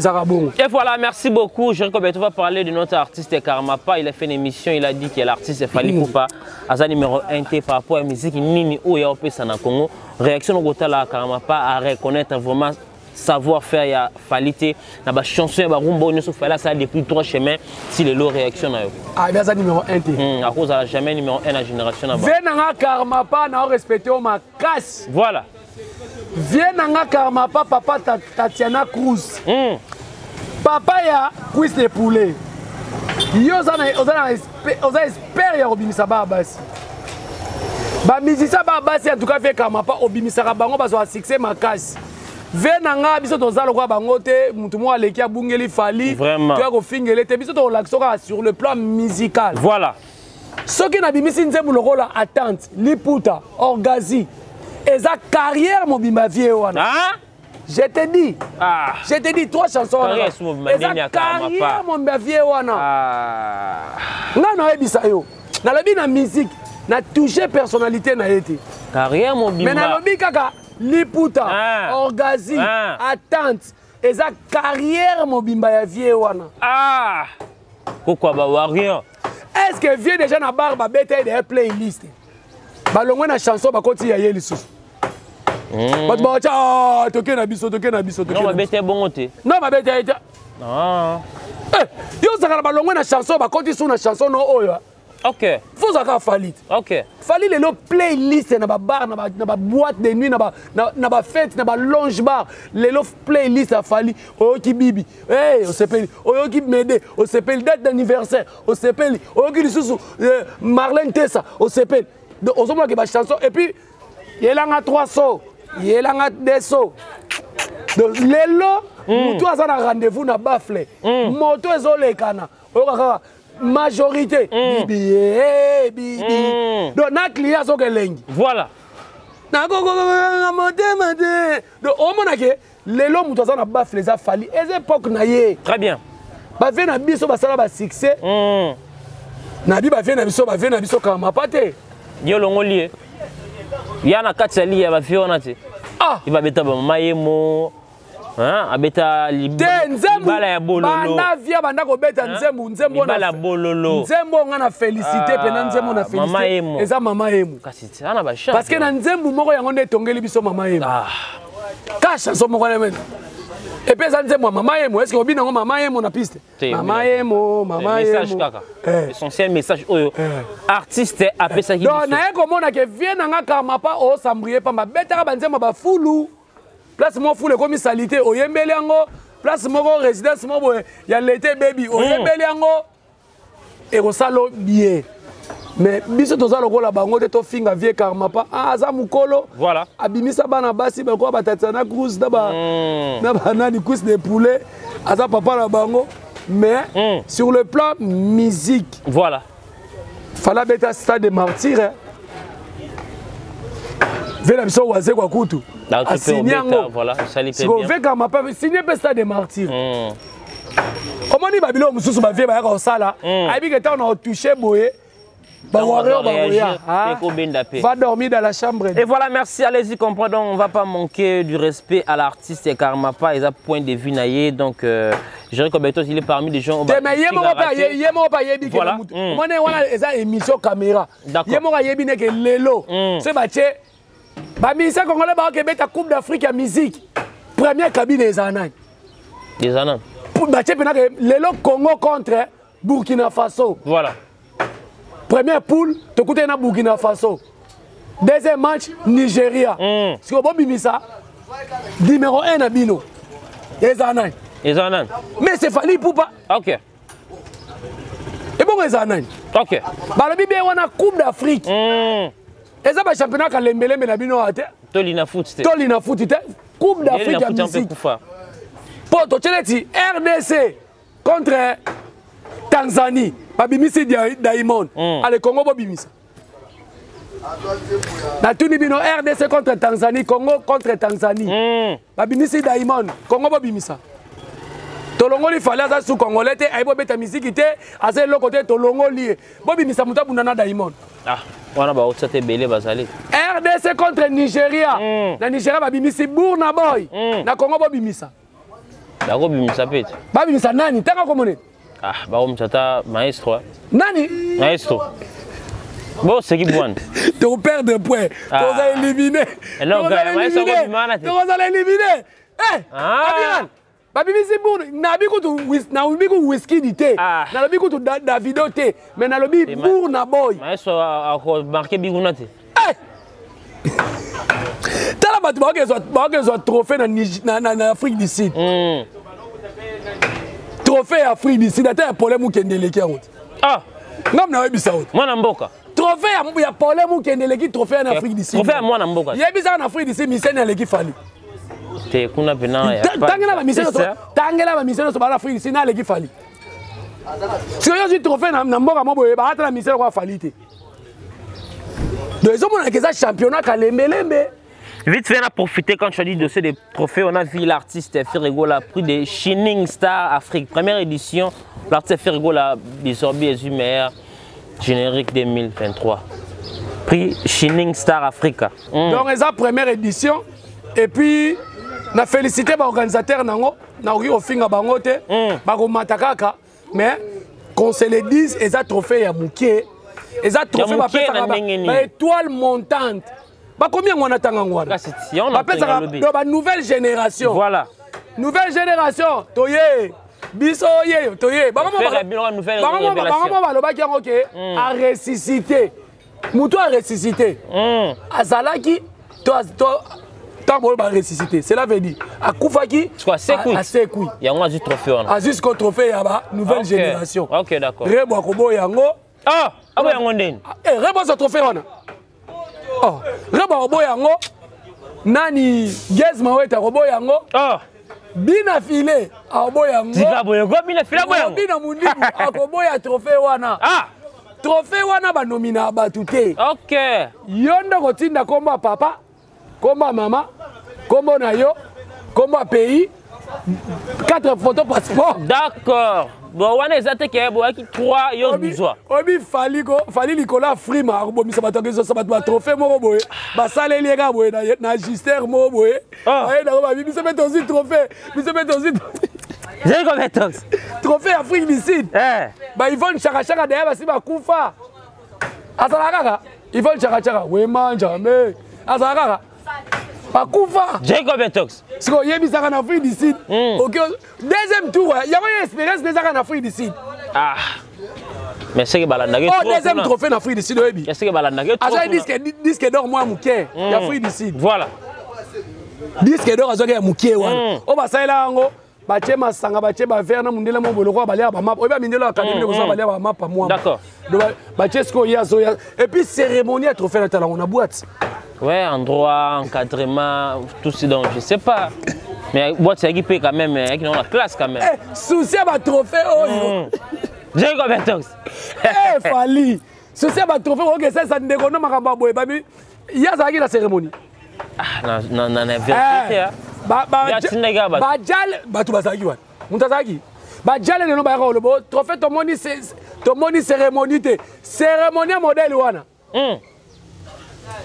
voilà, merci beaucoup. Jean Kobeto va parler de notre artiste Karmapa. Il a fait une émission, il a dit que l'artiste Fali Poupa, Aza numéro 1 par rapport à la musique Nini Oya Opesa na Congo. Réaction au Gotala Karmapa à reconnaître vraiment savoir-faire ya Falite. Na ba chanson ba rumba on se fait là ça depuis 3 chemins si les lots réaction na yo. Ah bien ça numéro 1 té. À cause à jamais numéro 1 la génération na ba. Venanga Karmapa na respecter ma casse. Voilà. Viens nanga Karmapa papa Tatiana Cruz. Papa ya cuisse de poulet. Yo oza espère ya obimisa ba basi. Ba musicien ba basi en tout cas fait Karmapa obimisa bango ba so succès makasi. Viens nanga biso toza lokwa bango te mutu mo aleki abungeli Fali. Tu as ko fingele te biso to laxoka sur le plan musical. Voilà. Ce qui na bimisi nzembo lokola attente, liputa, orgazi. Et sa carrière, mon bimbavier, je te dis, je te dis 3 chansons. Et sa carrière, mon bimbavier, non, non, bisayo. Dans la vie, la musique, na touché personnalité, na été. Carrière, mon bimbavier. Mais dans la vie, kaka, liputa, orgazi, attente. Et sa carrière, mon bimbavier, ah, pourquoi bah warrior? Est-ce que vient déjà na barbe bête de playlist? Balongwe na chanson bakoti ya ye lisusu. Bato ba cha toke na biso toke na biso toke. Non babete bongo te. Non babete ita. Ah. Yo zakala balongwe na chanson bakoti su na chanson no oyo. OK. Faut zaka Fali. OK. Fali le playlist na ba bar na ba boîte de nuit na ba fête na ba lounge bar. Le playlist a Fali oyo ki bibi. Eh on s'appelle oyo ki Médé, on s'appelle date d'anniversaire, on s'appelle oyo ki lisusu Marlène Tessa, on s'appelle on se voit que ma chanson et puis il y a 3 sauts, il y a 2 sauts. donc lelo mutu aza na rendez-vous na bafle moto ezolekana oyoka majorité bibi donc na client azoka elengi voilà nakokokanga motema te donc omonake lelo mutu aza na bafle eza fali eza époque na ye très bien bavie na biso basala basuccès na bi bavie na biso kamapa te yo longoli ye ya na kati ya lia bavie wana te ibabeta bamama ye mo abeta libala ya bololo banavia banda kobeta nzembo libala bololo nzembo nga na félicité pena nzembo na félicité eza mama yemu kasi ana ba chance parce que na nzembo moko yango nde tongeli biso mama yemu ka chanson moko na mena et puis eza nzembo mama yemu est-ce que obina ngo mama yemu na piste mama yemu message kaka essentiel message oyo artiste apesa ki donc na ekomona ke vie na nga kama pa o sambrier pamba betaka banzembo ba fulu place mo fulu komi salité oyembeli yango place moko résidence mo boye ya l'été baby oyembeli yango ekosalo bien mais biso toza lokola bango te tofinga vie karma pa aza mukolo voilà abimisa bana basi bako batatana cruise na banani cuisse de poulet aza papa na bango mais sur le plan musique voilà fala beta stade de martyr vela biso waze kwa kutu asinyango voilà ça lui fait bien si karma pa signer pe stade de martyr omoni babilo mususu ba vie ba ya osala ayebi ke ta on a touché boye va dormir dans la chambre. Et voilà, merci, allez-y, comprendre. On ne va pas manquer du respect à l'artiste et Karmapa, ils ont point de vue naïe. Donc, je dirais qu'il est parmi les gens. Mais il y a une émission caméra. Il y a une lelo. C'est bâché. Bah, ministère congolais, bah, Québec, la Coupe d'Afrique à musique. Première cabine des Anan. Des Anan. Bâché, lelo Congo contre Burkina Faso. Voilà. Première poule, tu écoutes na Burkina Faso. Deuxième match, Nigeria. Si vous avez ça, numéro 1 à Bino. Ezanan. Mais c'est fallu pour pas. Ok. Et bon, Ezanan. Ok. Balobi bien on a Coupe d'Afrique. Et ça, le championnat Kalembele, mais la Bino a été. Tolina foot. Coupe d'Afrique à musique. Pour RDC contre Tanzanie. Babimisi Diamond. Allez, Congo Babimisa. Na tuni bino RDC contre Tanzanie, Congo contre Tanzanie. Babimisi Diamond, Congo Babimisa. Tolongoli fallait ça sous Congolais, aibo beta musique té, assez le côté Tolongoli. Babimisa muta bunana Diamond. Ah, wana ba otsate belé bazali. RDC contre Nigeria. Na Nigeria babimisi Burna Boy. Na Congo Babimisa. Dako bimisa pete. Babimisa nani? Taka komone. Ah, bah on m'attend maestro. Nani? Maestro. Bon, c'est qui bon? Tu perds des points. Tu vas éliminer. Non, tu vas éliminer. Eh, Abiran. Babi bisi bon, na biku whisky di te. Na biku tu Davido te, mais na lobi Burna Boy. Maestro a marqué biguna te. Eh. Tala batu ba ke trophée na Afrique du Sud. Trophée Afrique du Sud, il y a un problème qui est délégué. Ah, non, mais il y a un mboka. Trophée, il y a un problème qui est délégué. Trophée en Afrique du Sud. Trophée à moi, mboka. Il y a bizarre en Afrique du Sud, mission est l'équipe Fali. T'es qu'on a besoin. Tangela la mission, Tangela la mission sur l'Afrique du Sud, na l'équipe Fali. Si on a un trophée na mboka, moi, il y a la mission quoi Fali te. Donc ils ont montré que ça championnat Kalembelembe. Vite fait, on a profité quand tu as dit de ces trophées. On a vu l'artiste Ferrego l'a prix de Shining Star Afrique. Première édition, l'artiste Ferrego l'a désormais les meilleur générique 2023. Prix Shining Star Africa. Donc, c'est la première édition. Et puis, on a félicité l'organisateur. On a eu au fin de mais qu'on se le dise, c'est un trophée à Mouké. C'est un trophée à étoile montante. Combien on attend en Rwanda? La nouvelle génération. Voilà. Nouvelle génération. Toye. Biso ye. Toye. A ressuscité. Moutou a ressuscité. Azalaki. A ressuscité. Cela veut dire. A Koufaki. A Sekoui. Il y a un trophée. A jusqu'au trophée Yaba. Nouvelle génération. Ok, d'accord. Rebo Kobo Yango. Ah, Yango Den. Rebo ce trophée. Oh, Reba Obo Yango, nani Gez Maweta robo yango Oh bina file arobo yango tika boye go bina file boye bina mundibu akoboya trophée wana ah trophée wana ba nomina batu te OK yondo kotinda komba papa komba mama kombo na yo komba pays 4 photos passeport d'accord bon wana ezate ke bo aki 3 yo bizwa obi fali likola frima arubomisa bato kezo sa bato ba trophée moko boye basaleli eka boye na gister moko boye aye na ba biso beto aussi trophée biso beto aussi j'ai combien de temps trophée Afrique du Sud ba Yvonne Chaka derrière basi bakufa azala kaka Yvonne Chaka we manja me azala kaka bakufa j'ai combien de temps siko yebisaka na Afrique du Sud OK deuxième tour il y a une expérience déjà en Afrique du Sud ah mais c'est que balandage oh deuxième trophée en Afrique du Sud oyebi est-ce que balandage aza disque d'or moi muke ya Afrique du Sud voilà disque d'or azoka ya muke wana o basalela yango bache masanga bache ba verre na mundela mo boloko balia ba map oyebi mindelo académie ko balia ba map moi d'accord bache sko ya zo et puis cérémonie à trophée na tala on a boîte ouais endroit encadrement tout ce dont je sais pas mais boîte c'est qui peut quand même qui dans la classe quand même souci à ba trophée oh j'ai combien de temps fali souci à ba trophée OK ça ndeko no makamba boye babi ya za ki la cérémonie ah na vérité bajale bato bazalaki wana moto azalaki bajale lelo bayaka olobo trophée tomoni cérémonie te cérémonie modèle wana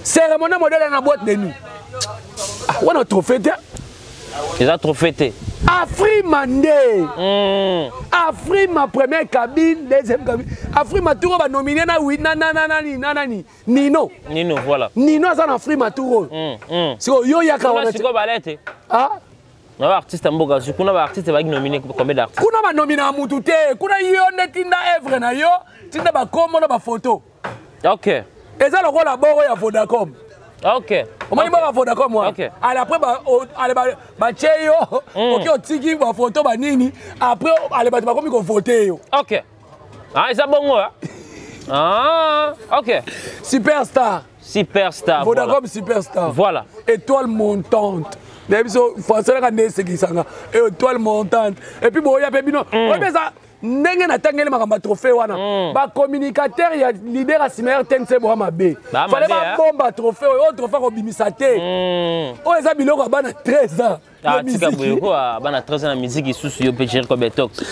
cérémonie modèle na boîte de nuit wana trophée te eza trophée te Afrima nde Afrima première cabine deuxième cabine Afrima tour ba nominé na oui nani Nino voilà Nino za na Afrima tour siko yo yaka wana siko balete ah na ba artiste mboka kuna ba artiste ba nominé combien d'artistes kuna ba nominé mutu te kuna yo netinda œuvre na yo tinda ba komo na ba photo OK eza lokola boro ya Vodacom OK omoni ba Vodacom moi alors après ba cheyo OK otiki ba photo ba nini après ale ba komi ko voter yo OK ah ça bongo ah OK superstar Vodacom voilà. superstar voilà étoile montante Debiso français ka ndese kisanga étoile montante et puis boya pe bino ça ndenge na tangeli makamba trophée wana ba communicateur ya leader asimer tense bo mabe fallait ba bomba trophée o trophée ko bimisa te o eza biloko bana 13 ans ah tika boyo ko bana 13 ans na musique isusu yo pe gérer comme tox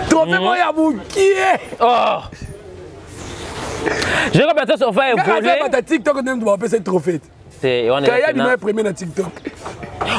trophée mo ya bukie oh je rappelle ça on va évoluer ba TikTok nem doit passer trophée c'est on est là premier na TikTok.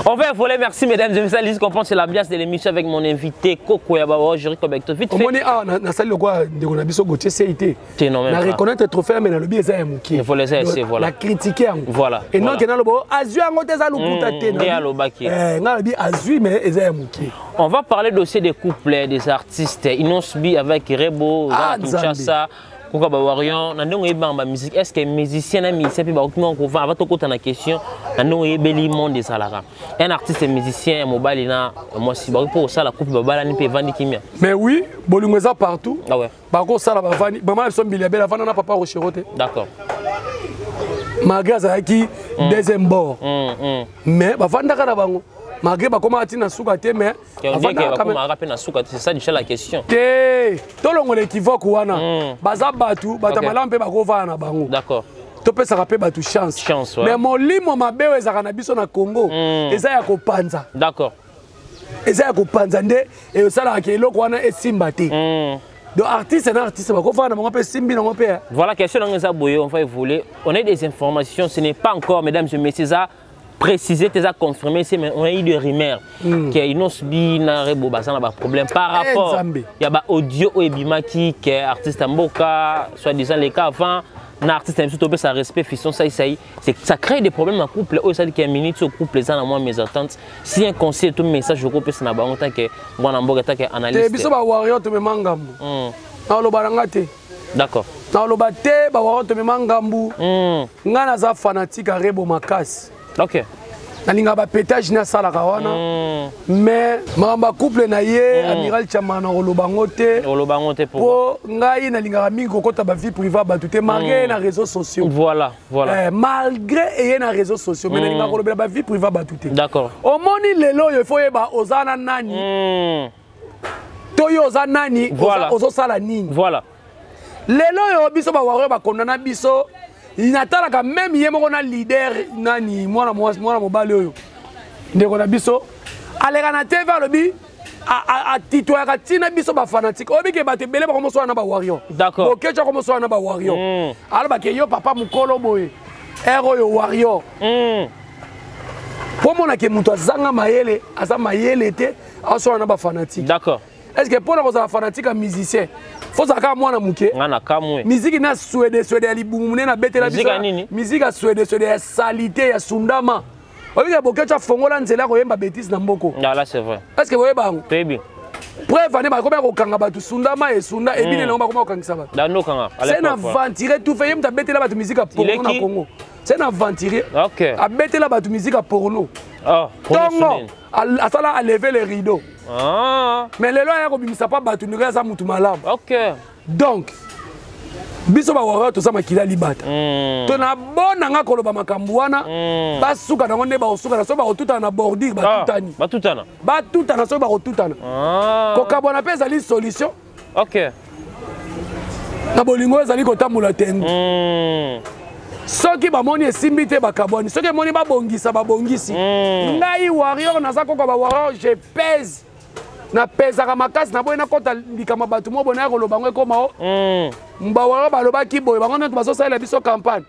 On va voler, merci mesdames et messieurs. Lise comprendre c'est l'ambiance de l'émission avec mon invité Coco Yabawa, Jerry Kobekto. Vite fait. On est na salle quoi de on a biso Gauthier CIT. Na reconnaître trophée mais na le biais ça muki. Il faut les essayer voilà. La critiquer. Voilà. Et non que na lo bo azui ngo te za lukuta te na. Na bi azui mais eza muki. On va parler aussi des couples des artistes. Inosbi avec Rebo, Kinshasa. Pourquoi Bawarion na ndongo yebamba musique est-ce que musicien na musicien puis ba okuma ko va to kota na question na ndongo yebeli monde des salara un artiste musicien mobile na moi si ba pour ça la coupe babala ni pe vandi kimia mais oui bolingo ça partout ah ouais ba ko ça la ba vandi maman son biliabé la vanda na papa rocherote d'accord magaza qui deuxième bord mais ba vanda kana bango malgré comment atina suka te mais c'est ça déjà la question te tolongo l'équivoque wana baza batu batamala mpe bakova na bango d'accord to pesa ka pe batu chance ouais. mais molimo mabewe ezaka na biso na Congo eza ya kopanza d'accord eza ya kopanza nde e sala ke eloko wana esimba te donc artiste na artiste bakova na bango pe simbi na bango pe voilà question dans ça boyo on va évoluer on a des informations ce n'est pas encore mesdames et messieurs ça préciser, tu as confirmé, mais on a eu des rumeurs qu'il y a une problème par rapport il y a audio ou ebimaki qui est artiste Mboka, soi-disant les cas avant, un artiste un peu ça respect fiston ça ça crée des problèmes en couple. Ou ça dit qu'il y a une minute au couple les gens moi mes attentes. Si un conseil tout message au couple c'est na bango tant que moi Mboka tant que analyste. Biso ba warrior to me mangambu. Na lo baranga te. D'accord. Na lo baté ba warrior to me mangambu. Ngana za fanatique Rebo makasi. OK. nalinga ba pétage na sala kawana mais mamba couple na ye amiral chamana olobango te pour ngai nalinga mingi kokota ba vie privée ba tout malgré na réseaux sociaux voilà malgré et na réseaux sociaux mais nalinga kolobela ba vie privée ba tout d'accord au moni lelo il faut yeba ozana nani toyo ozana nani ozo sala nini voilà lelo yo biso ba waro ba kondana biso inatalaka même ye moko na leader nani mwana mobali oyo ndeko na biso aleka na TV alobi a titoyaka tina biso ba fanatique obi ke bato ebele bakomosola na ba warrior d'accord okecha komosola na ba warrior aloba ke yo papa mokolo boye ero oyo warrior po mona ke mutu azanga mayele aza mayele te asola na ba fanatique d'accord est-ce que pour kozala fanatique a musicien faut ça ka mwana muke ngana kamwe musique na swede ya libumune na betela biso musique a swede ya salité ya sundama oyo bokecha fongola nzela ko yemba bêtise na mboko là c'est vrai est-ce que voyez bango très bien preuve ane ba ko kanga batu sundama et sunda et bine na ba ko kangisa ba da no kanga c'est na ventirer tout fait yemta betela batu musique a porno na Congo c'est na ventirer OK a betela batu musique a porno porno asala a lever les rideaux mais lelo ya ko bimisa pa batu ndika za mutu malamu OK donc biso ba wara to sama kila libata to na bona nga koloba makambu wana basuka nango nde ba osuka na so ba otutana na bordure batutana so ba otutana ko kabona pesa li solution OK na bolingo ezali kotambola tendu soki bamoni esimbi te bakabwani soki emoni babongisi ngai warrior naza koko ba warrior je pèse na pesaka makasi na boye nakota likama bato mo bona koloba ngo ekoma o mbawaro balobaki boye bango nto bazosalela biso campagne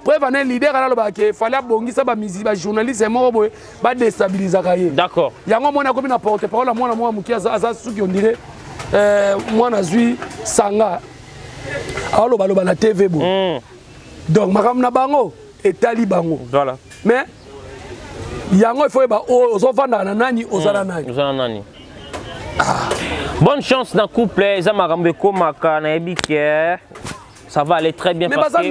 preuve ane leader alobaka ke fallait abongisa ba journaliste moko boye badestabilizaka ye d'accord yango mona akomi na porte parole mwana moki aza suki on dirait mwana azwi sanga alobaloba na TV boye donc makambo na bango etali bango voilà mais yango il faut yeba ozovandaka na nani ozala nani bonne chance dans le couple, ça va aller très bien. Mais parce que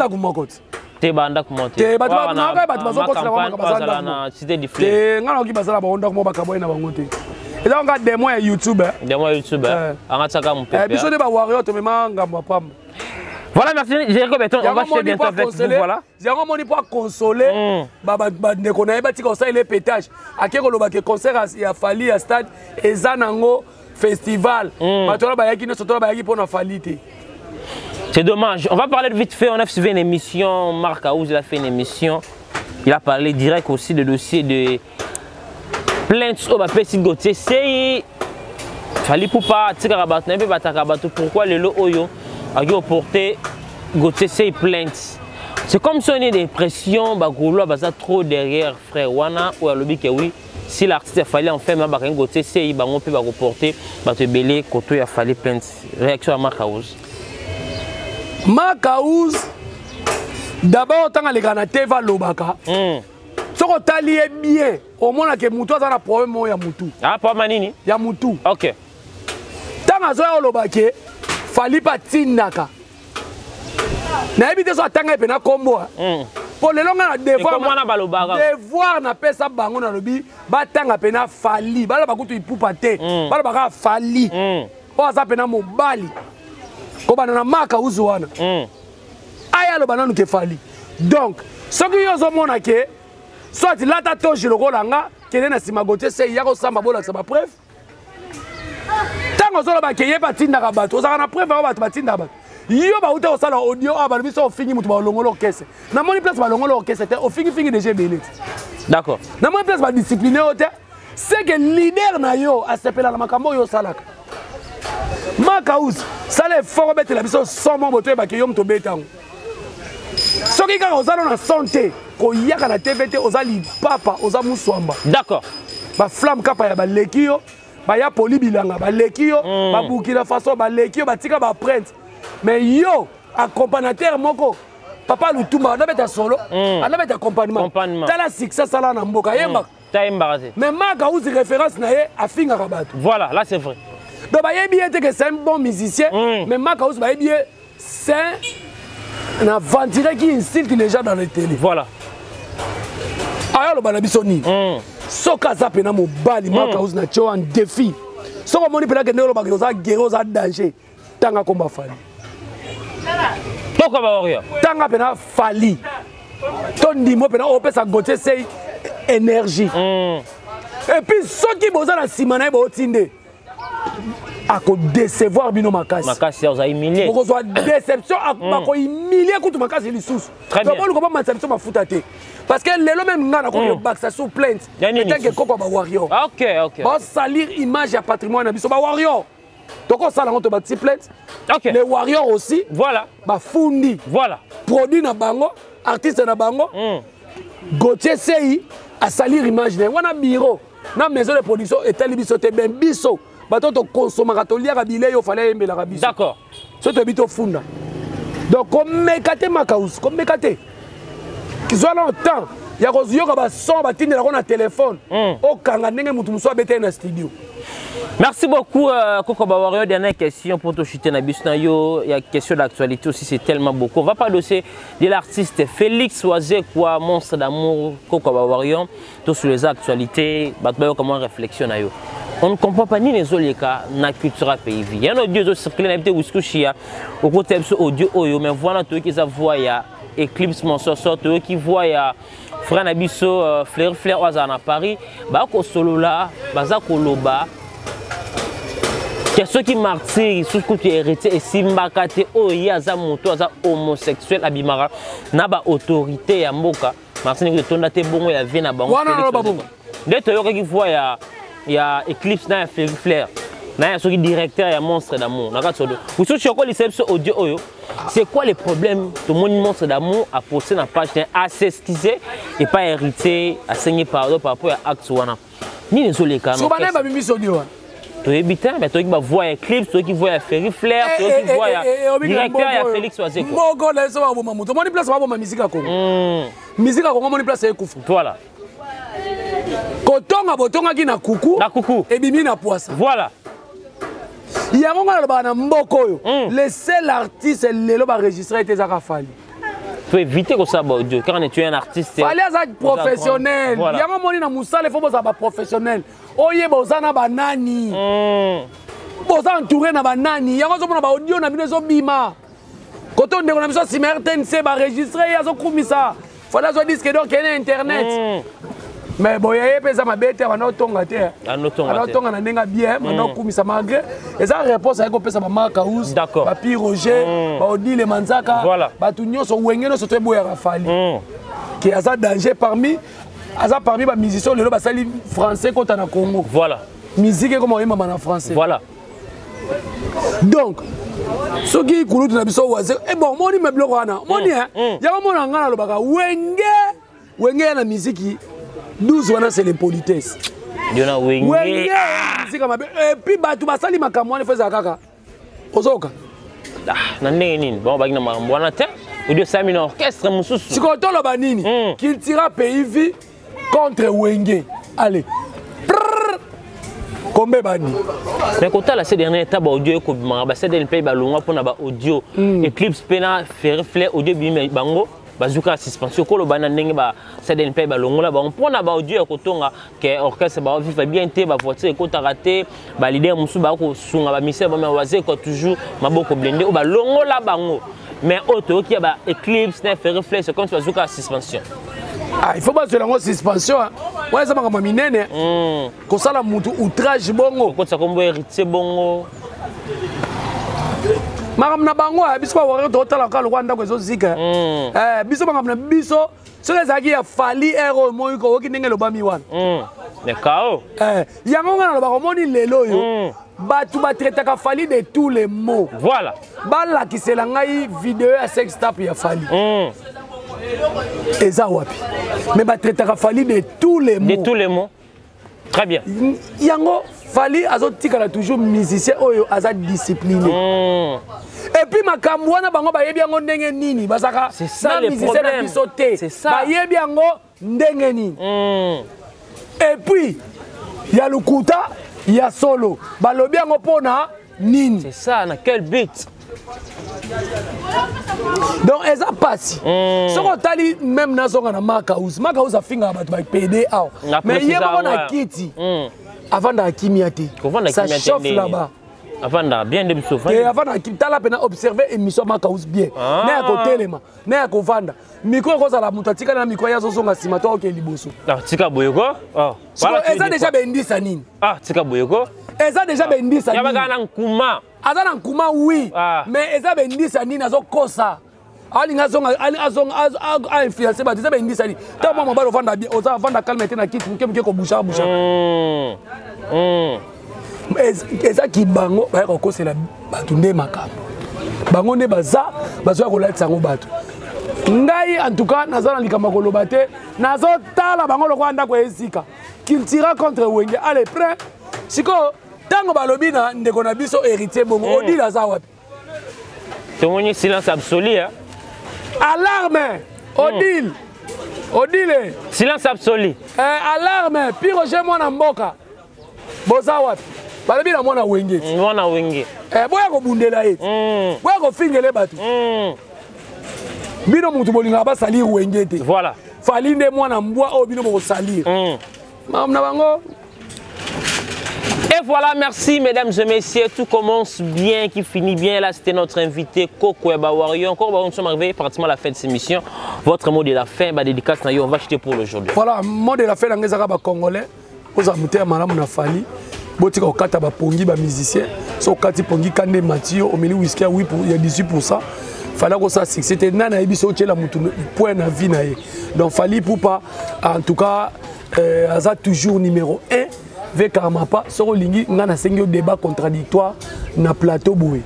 te banda kumonte te batwa na ka batwa zo kotla kwa bazala na cité du fleuve te ngana ki bazala ba onda ko ba kaboy na bango te et donc nga demo ya YouTube anga tsaka mpepe biso de ba warrior to mema ngamba pam. Voilà, merci Jericho Beton, on va chez bientôt avec vous, voilà. J'ai un moni pour consoler ba ndeko na yeba tika ça il est pétage akeko loba ke concert ya Fali ya stade ezanango festival batola ba yaki no sotola ba yaki pour na Fali te. C'est dommage. On va parler de vite fait. On a suivi une émission. Marc Aouz, il a fait une émission. Il a parlé direct aussi de dossier de plainte au Bapesti Gauthier. C'est Fali Poupa, Tikarabat, Nebe Batakabatou. Pourquoi le lot Oyo a porté Gauthier c'est plainte? C'est comme si on est des pressions, Bagoulo, Baza trop derrière frère Wana ou Alobi que oui. Si l'artiste a fallu en fait, Bakan Gauthier c'est Bango peut reporter, Bato Belé, Koto a fallu plainte. Réaction à Marc Aouz. Marc Aouz, d'abord, tant que les TV lobaka, ce qu'on t'a lié bien, au moins que Moutou a un problème, il y a Moutou. Ah, pas Manini? Il y a Moutou. Ok. Tant que ça lobaka, fallait pas tinaka. Na ebite so atanga pe na kombo. Pour le long na devoir na pesa bango na lobi, ba tanga pe na Fali, ba la bakutu ipupa te, ba la baka Fali. O aza pe na mobali. Kobana na Marc Aouz wana aya lo bananu ke Fali donc soki yo zo mona ke soit lata to jiloko langa kene na sima Gauthier se ya ko samba bola sa ba preuve tango zo lo ba ke ye batinda ka bato ozaka na preuve ba bato batinda ba yo ba uta osala audio aba biso ofingi mutu ba longolo kese na moni place ba longolo kese te ofingi déjà belé d'accord na moni place ba discipliné ote c'est que leader na yo asepela na makambo yo salaka Marc Aouz, ça les fort bête la biso sans mon moto ba ke yom to betango. Soki ka ozalo na santé, ko yaka na TVT ozali papa oza muswamba. D'accord. Ba flamme kapa ya ba lekio, ba ya poli bilanga ba lekio, ba Burkina Faso ba lekio ba tika ba print. Mais yo accompagnateur moko papa Lutumba na beta solo, na beta accompagnement. Tala succès sala na mboka yemba. Ta embarrassé. Mais Marc Aouz référence na ye afinga kabato. Voilà, là c'est vrai. Donc, c'est un bon musicien, mais Marc Aouz, c'est un aventuré qui insulte les gens dans les télé. Voilà. ayolo bana biso ni soka za pena mobali Makauzi na tio en défi soko moni pena kende lo bakizo za guerre za danger tanga komba Fally Pourquoi Warrior tanga pena Fally ton ndimo pena opesa gote sei énergie et puis soki boza na sima na bo tinde ako décevoir bino makasi makasi oza humilier boko zo déception ako humilier kutu makasi lisusu très bien donc on commence à mafuta te parce que lelo même ngana ko back ça sous plainte tant que koko ba Warrior OK ba salir image ya patrimoine na biso ba Warrior donc on sala ngoto ba ti plainte les Warriors aussi voilà ba fundi voilà produit na bango artiste na bango Gauthier Sei a salir image na wana bureau na maison de production et tali biso te ben biso bato to consommer to liaka bilei yo fallait aimer la biso d'accord so to bito funda donc comme mekate Makauzi comme mekate qu'ils ont longtemps ya ko yoka ba son ba tindela ko na téléphone o kanga ndenge mutu muso abete na studio. Merci beaucoup Koko Warrior. Dernière question pour te chuter na bisna yo. Il y a question d'actualité aussi, c'est tellement beaucoup. On va parler aussi de l'artiste Félix Oisé quoi monstre d'amour Koko Warrior. Tout sur les actualités, batba comment réflexion na yo. On ne comprend pas ni les oleka na culture pays. Il y a un audio circulé na bité Wiskushia au côté audio oyo mais voilà tout qui ça voit ya Eclipse mon sort qui voit ya frère Nabiso Flair Oazana à Paris ba ko solo là baza koloba ceux qui martyrs sous côté héritier et simbakate oya aza moto aza homosexuel abimara na ba autorité ya mboka Martin que tonda te bongo ya vie na bango de to yoka qui voit ya Eclipse na Flair na ceux qui directeur ya monstre d'amour na katsodo vous sur quoi les audio oyo c'est quoi les problèmes tout le monde monstre d'amour a posté na page à s'excuser et pas hérité à saigner pardon par rapport à acte wana ni les oleka so ba ba mimi sodio to ebitin mais toi qui va voir Eclipse toi qui voit Ferry Flair toi qui voit directeur ya Félix Oisé quoi moko la so ba bo mamuto moni place ba bo ma musique Congo musique Congo moni place ekufu voilà kotonga botonga ki na kuku et bimi na poisson voilà il y a un bana mboko yo le seul artiste lelo ba enregistrer était Zaka Fally. Faut éviter que ça audio quand tu es un artiste Fally za professionnel il y a un moni na musala faut boza ba professionnel oye boza na banani boza entouré na banani ya ko mona ba audio na bino zo bima koto ndeko na biso sima RTNC ba enregistrer ya zo kumisa Fally zo disque donc internet mais bon, il y a des gens qui ont été en train bien, maintenant kumisa malgré. Et ça réponse avec opesa Makauzi, Papi Roger, Odi le Manzaka, Batunyo so wengeno so te boya Fally. Qui a ça danger parmi les musiciens le basali français contre na Congo. Voilà. Musique comme on aime en français. Voilà. Donc ce qui kulutu na biso waze et bon moni me bloko wana. Moni ya mona ngana lo baka wenge na musique 12 wana c'est l'impolitesse. Yona wenge. Et puis batu basali makamwana feza kaka. Ozoka. Na ndenge nini? Bon bagina mwana te. Audio Samina orchestre mususu. Sikoto lo banini qui tira pays contre wenge. Allez. Combien bani? Mais quand la ces dernières étapes audio ko bimara ba ces derniers pays ba longa pona ba audio Eclipse pena Ferry Flair audio bimi bango. Bazuka suspension ko lo bana ndenge ba seden pe ba longola ba mpona ba audio ko tonga ke orchestre ba viva bien te ba voiture ko taraté ba leader musu ba ko sunga ba mise ba waze ko toujours maboko blende o ba longola bango mais auto qui ba Eclipse na Ferry Flair c'est comme bazuka suspension il faut pas se lango suspension ouais ça maka minene ko sala mutu outrage bongo ko tsa kombo héritier bongo Magam na bango biso ba wari to tala ka Rwanda ko zo zika biso magam na biso so les aki ya Fally ero moyi ko ki ndenge lo bami wana mais kao yango ngana ba ko moni lelo yo batu ba traiter ka Fally de tous les mots voilà bala ki sela ngai vidéo ya sex tape ya Fally eza wapi mais ba traiter ka Fally de tous les mots très bien yango Fally azotikala toujours musicien oyo aza discipliné et puis makambo wana bango bayebi yango ndenge nini basaka c'est ça le problème c'est ça bayebi yango ndenge nini et puis ya lukuta ya solo balobi yango pona nini c'est ça na quel but donc eza pasi soko otali même nazonga na Makauzi a finga bato ba PD awa mais ye moko na kiti avanda kimia te ça chauffe là-bas avanda bien de bisofa et avanda kitala pena observer émission Makauzi bien na ya kotelema na ya kovanda micro ko sala mutu atika na micro ya zozonga sima to ke liboso tika boyoko eza déjà bendisa nini tika boyoko eza déjà bendisa nini yabaka na nkuma azana nkuma oui mais eza bendisa nini azokosa alinga azonga influencer ba eza bendisa nini ta mama balo vanda bien oza vanda calme te na kiti muke ko boucha eza kibango ba ko kosela bato nde makambo bango nde bazoya kolatisa yango bato ngai en tout cas naza na likambo koloba te nazotala bango lokola ndako esika cultura contre wenge allez prêt siko tango balobi na ndeko na biso héritier bongo odile aza wapi tomoni silence absolu alarme odile silence absolu alarme piroge mwana mboka boza wapi balobi na mwana wenge boya kobundela ye boya kofingele bato bino mutu bolinga basalir wenge te voilà fali nde mwana mbwa oyo bino bokosalir mam na bango. Et voilà, merci mesdames et messieurs, tout commence bien, qui finit bien. Là, c'était notre invité Coco Eba Warrior. Encore, nous sommes arrivés pratiquement à la fin de cette émission. Votre mot de la fin, dédicace, on va acheter pour aujourd'hui. Voilà, mot de la fin, on va congolais. Aux amouteurs, madame, on a fallu. Botika okata ba pongi ba musicien. So kati pongi kande matio au milieu whisky à 8 il y a 18%. Fallait que ça c'était nana ebiso tchela mutu point na vie na ye. Donc fallait pour pas en tout cas aza toujours numéro 1. Avec Karamapa, sur lingi ngana sengi débat contradictoire na plateau boy.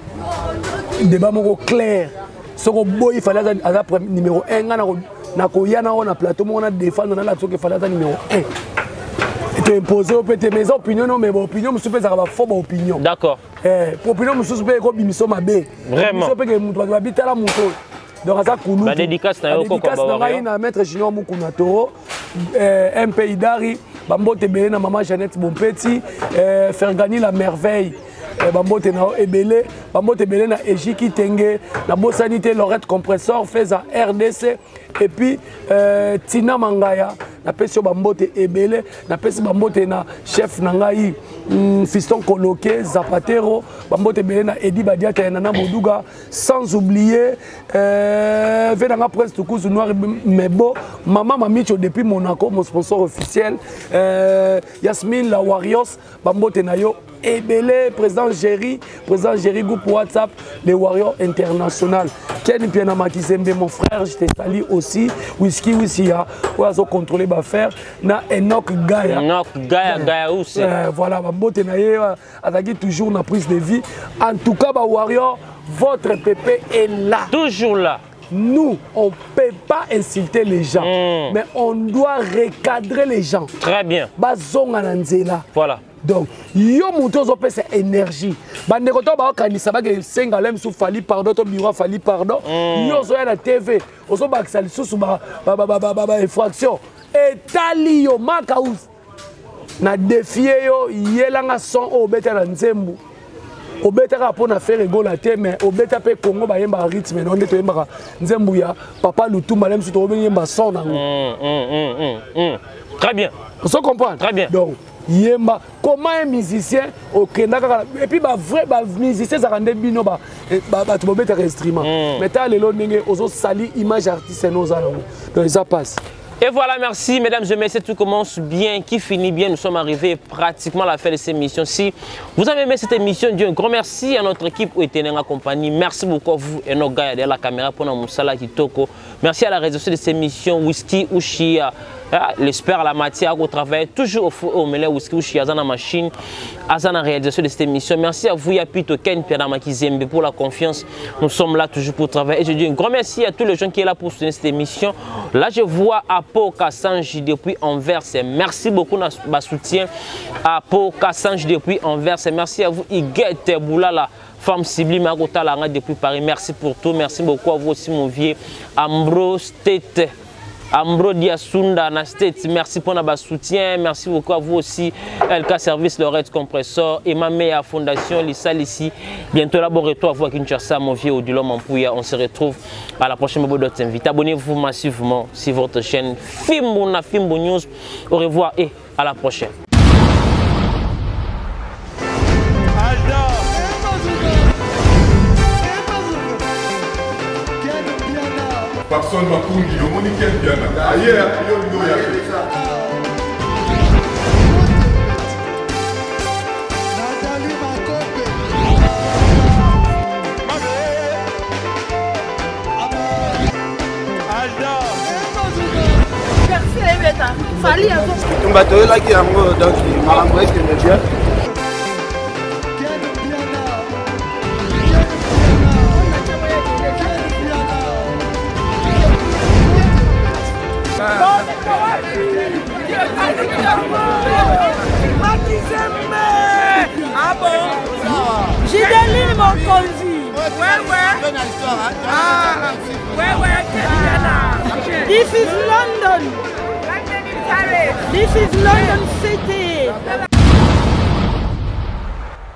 Débat moko clair. Sur boy il fallait aza numéro 1 ngana na koyana on na plateau on a défendre na la soki fallait aza numéro 1. Et tu imposer au PT mes opinions non mais opinion musu pesa ba faux opinion. D'accord. Opinion musu pe ko bimiso mabe. Vraiment. Musu pe ke mutu ba bitala mutu. Donc aza kulu. Ba dédicace na yo ko ba na maître Junior Mukuna Toro MP Idari Bambote Belé na maman Jeannette Bompeti, Fergani la merveille, Bambote na Ebele, Bambote Belé na Ejiki Tenge, na Bossanité Lorette Compressor, fait à RDC, et puis Tina Mangaya, na Pesio Bambote Ebele, na Pesio Bambote na chef Nangaï, Fiston Coloqué, Zapatero, Bambote Belé na Edi Badiata et Nana Moduga, sans oublier Venanga Prince Toukouzou Noir Mebo, Maman Mamicho depuis Monaco, mon sponsor officiel. Yasmine la Warriors, Bambote Nayo, Ebele, président Jerry groupe WhatsApp, les Warriors International. Ken Piana Makizembe, mon frère, je t'ai sali aussi. Whisky Wissia, où ils ont contrôlé l'affaire. Na Enoch Gaia. Gaia aussi. Voilà, Bambote Nayo, attaqué toujours na prise de vie. En tout cas, Warrior, votre pépé est là. Toujours là. Nous, on ne peut pas insulter les gens, mais on doit recadrer les gens. Très bien. Voilà. Donc, yo mouton zo pesa énergie. Bande koto ba kanisa ba ke senga lem sou fali pardon to biro fali pardon. Yo zo ya na TV, ozo ba ksali sou ba infraction. Etali yo Makauzi. Na défier yo yelanga son o beta na nzembu. Obetaka pour faire rigoler te mais obeta pe Congo ba yemba rythme on est yemba nzembu ya papa Lutumba lem sou to yemba son nango. Très bien. On comprend. Très bien. Donc yemba comment un musicien okendaka et puis ba vrai ba musicien ça rende bino ba tu bobeta instrument. Mais ta lelo ndenge ozo sali image artiste no za nango. Donc ça passe. Et voilà, merci mesdames et messieurs, tout commence bien, qui finit bien. Nous sommes arrivés pratiquement à la fin de cette émission. Si vous avez aimé cette émission, Dieu, un grand merci à notre équipe où était en compagnie. Merci beaucoup à vous et nos gars derrière la caméra pour nous Moussala Kitoko. Merci à la réalisation de cette émission, Whisky Ushia. L'espère la matière au travail, toujours au fou au mêlé Whisky Ushia, Azana Machine, Azana réalisation de cette émission. Merci à vous, Yapito Ken, Pianama Kizembe pour la confiance. Nous sommes là toujours pour travailler. Et je dis un grand merci à tous les gens qui sont là pour soutenir cette émission. Là, je vois Apo Kassanji depuis Anvers. Merci beaucoup de votre soutien. Apo Kassanji depuis Anvers. Merci à vous, Iguette Boulala. Femme sublime à Rotalanga depuis Paris. Merci pour tout. Merci beaucoup à vous aussi, mon vieux Ambrose Tete. Ambrodi Asunda na States, merci pour notre soutien, merci beaucoup à vous aussi, LK Service, Lorette Compressor, et ma meilleure fondation, Lisa Lissi. Bientôt là, bon retour à vous à Kinshasa, mon vieux Odilon Mampouya. On se retrouve à la prochaine vidéo d'autres invités. Abonnez-vous massivement sur votre chaîne Fimbo News. Au revoir et à la prochaine. Personne m'a conduit, on est quel bien. Ailleurs, on va te là qui a donc il m'a envoyé que le bien. Ah bon? J'ai des livres mon conduit. This is London. This is London City.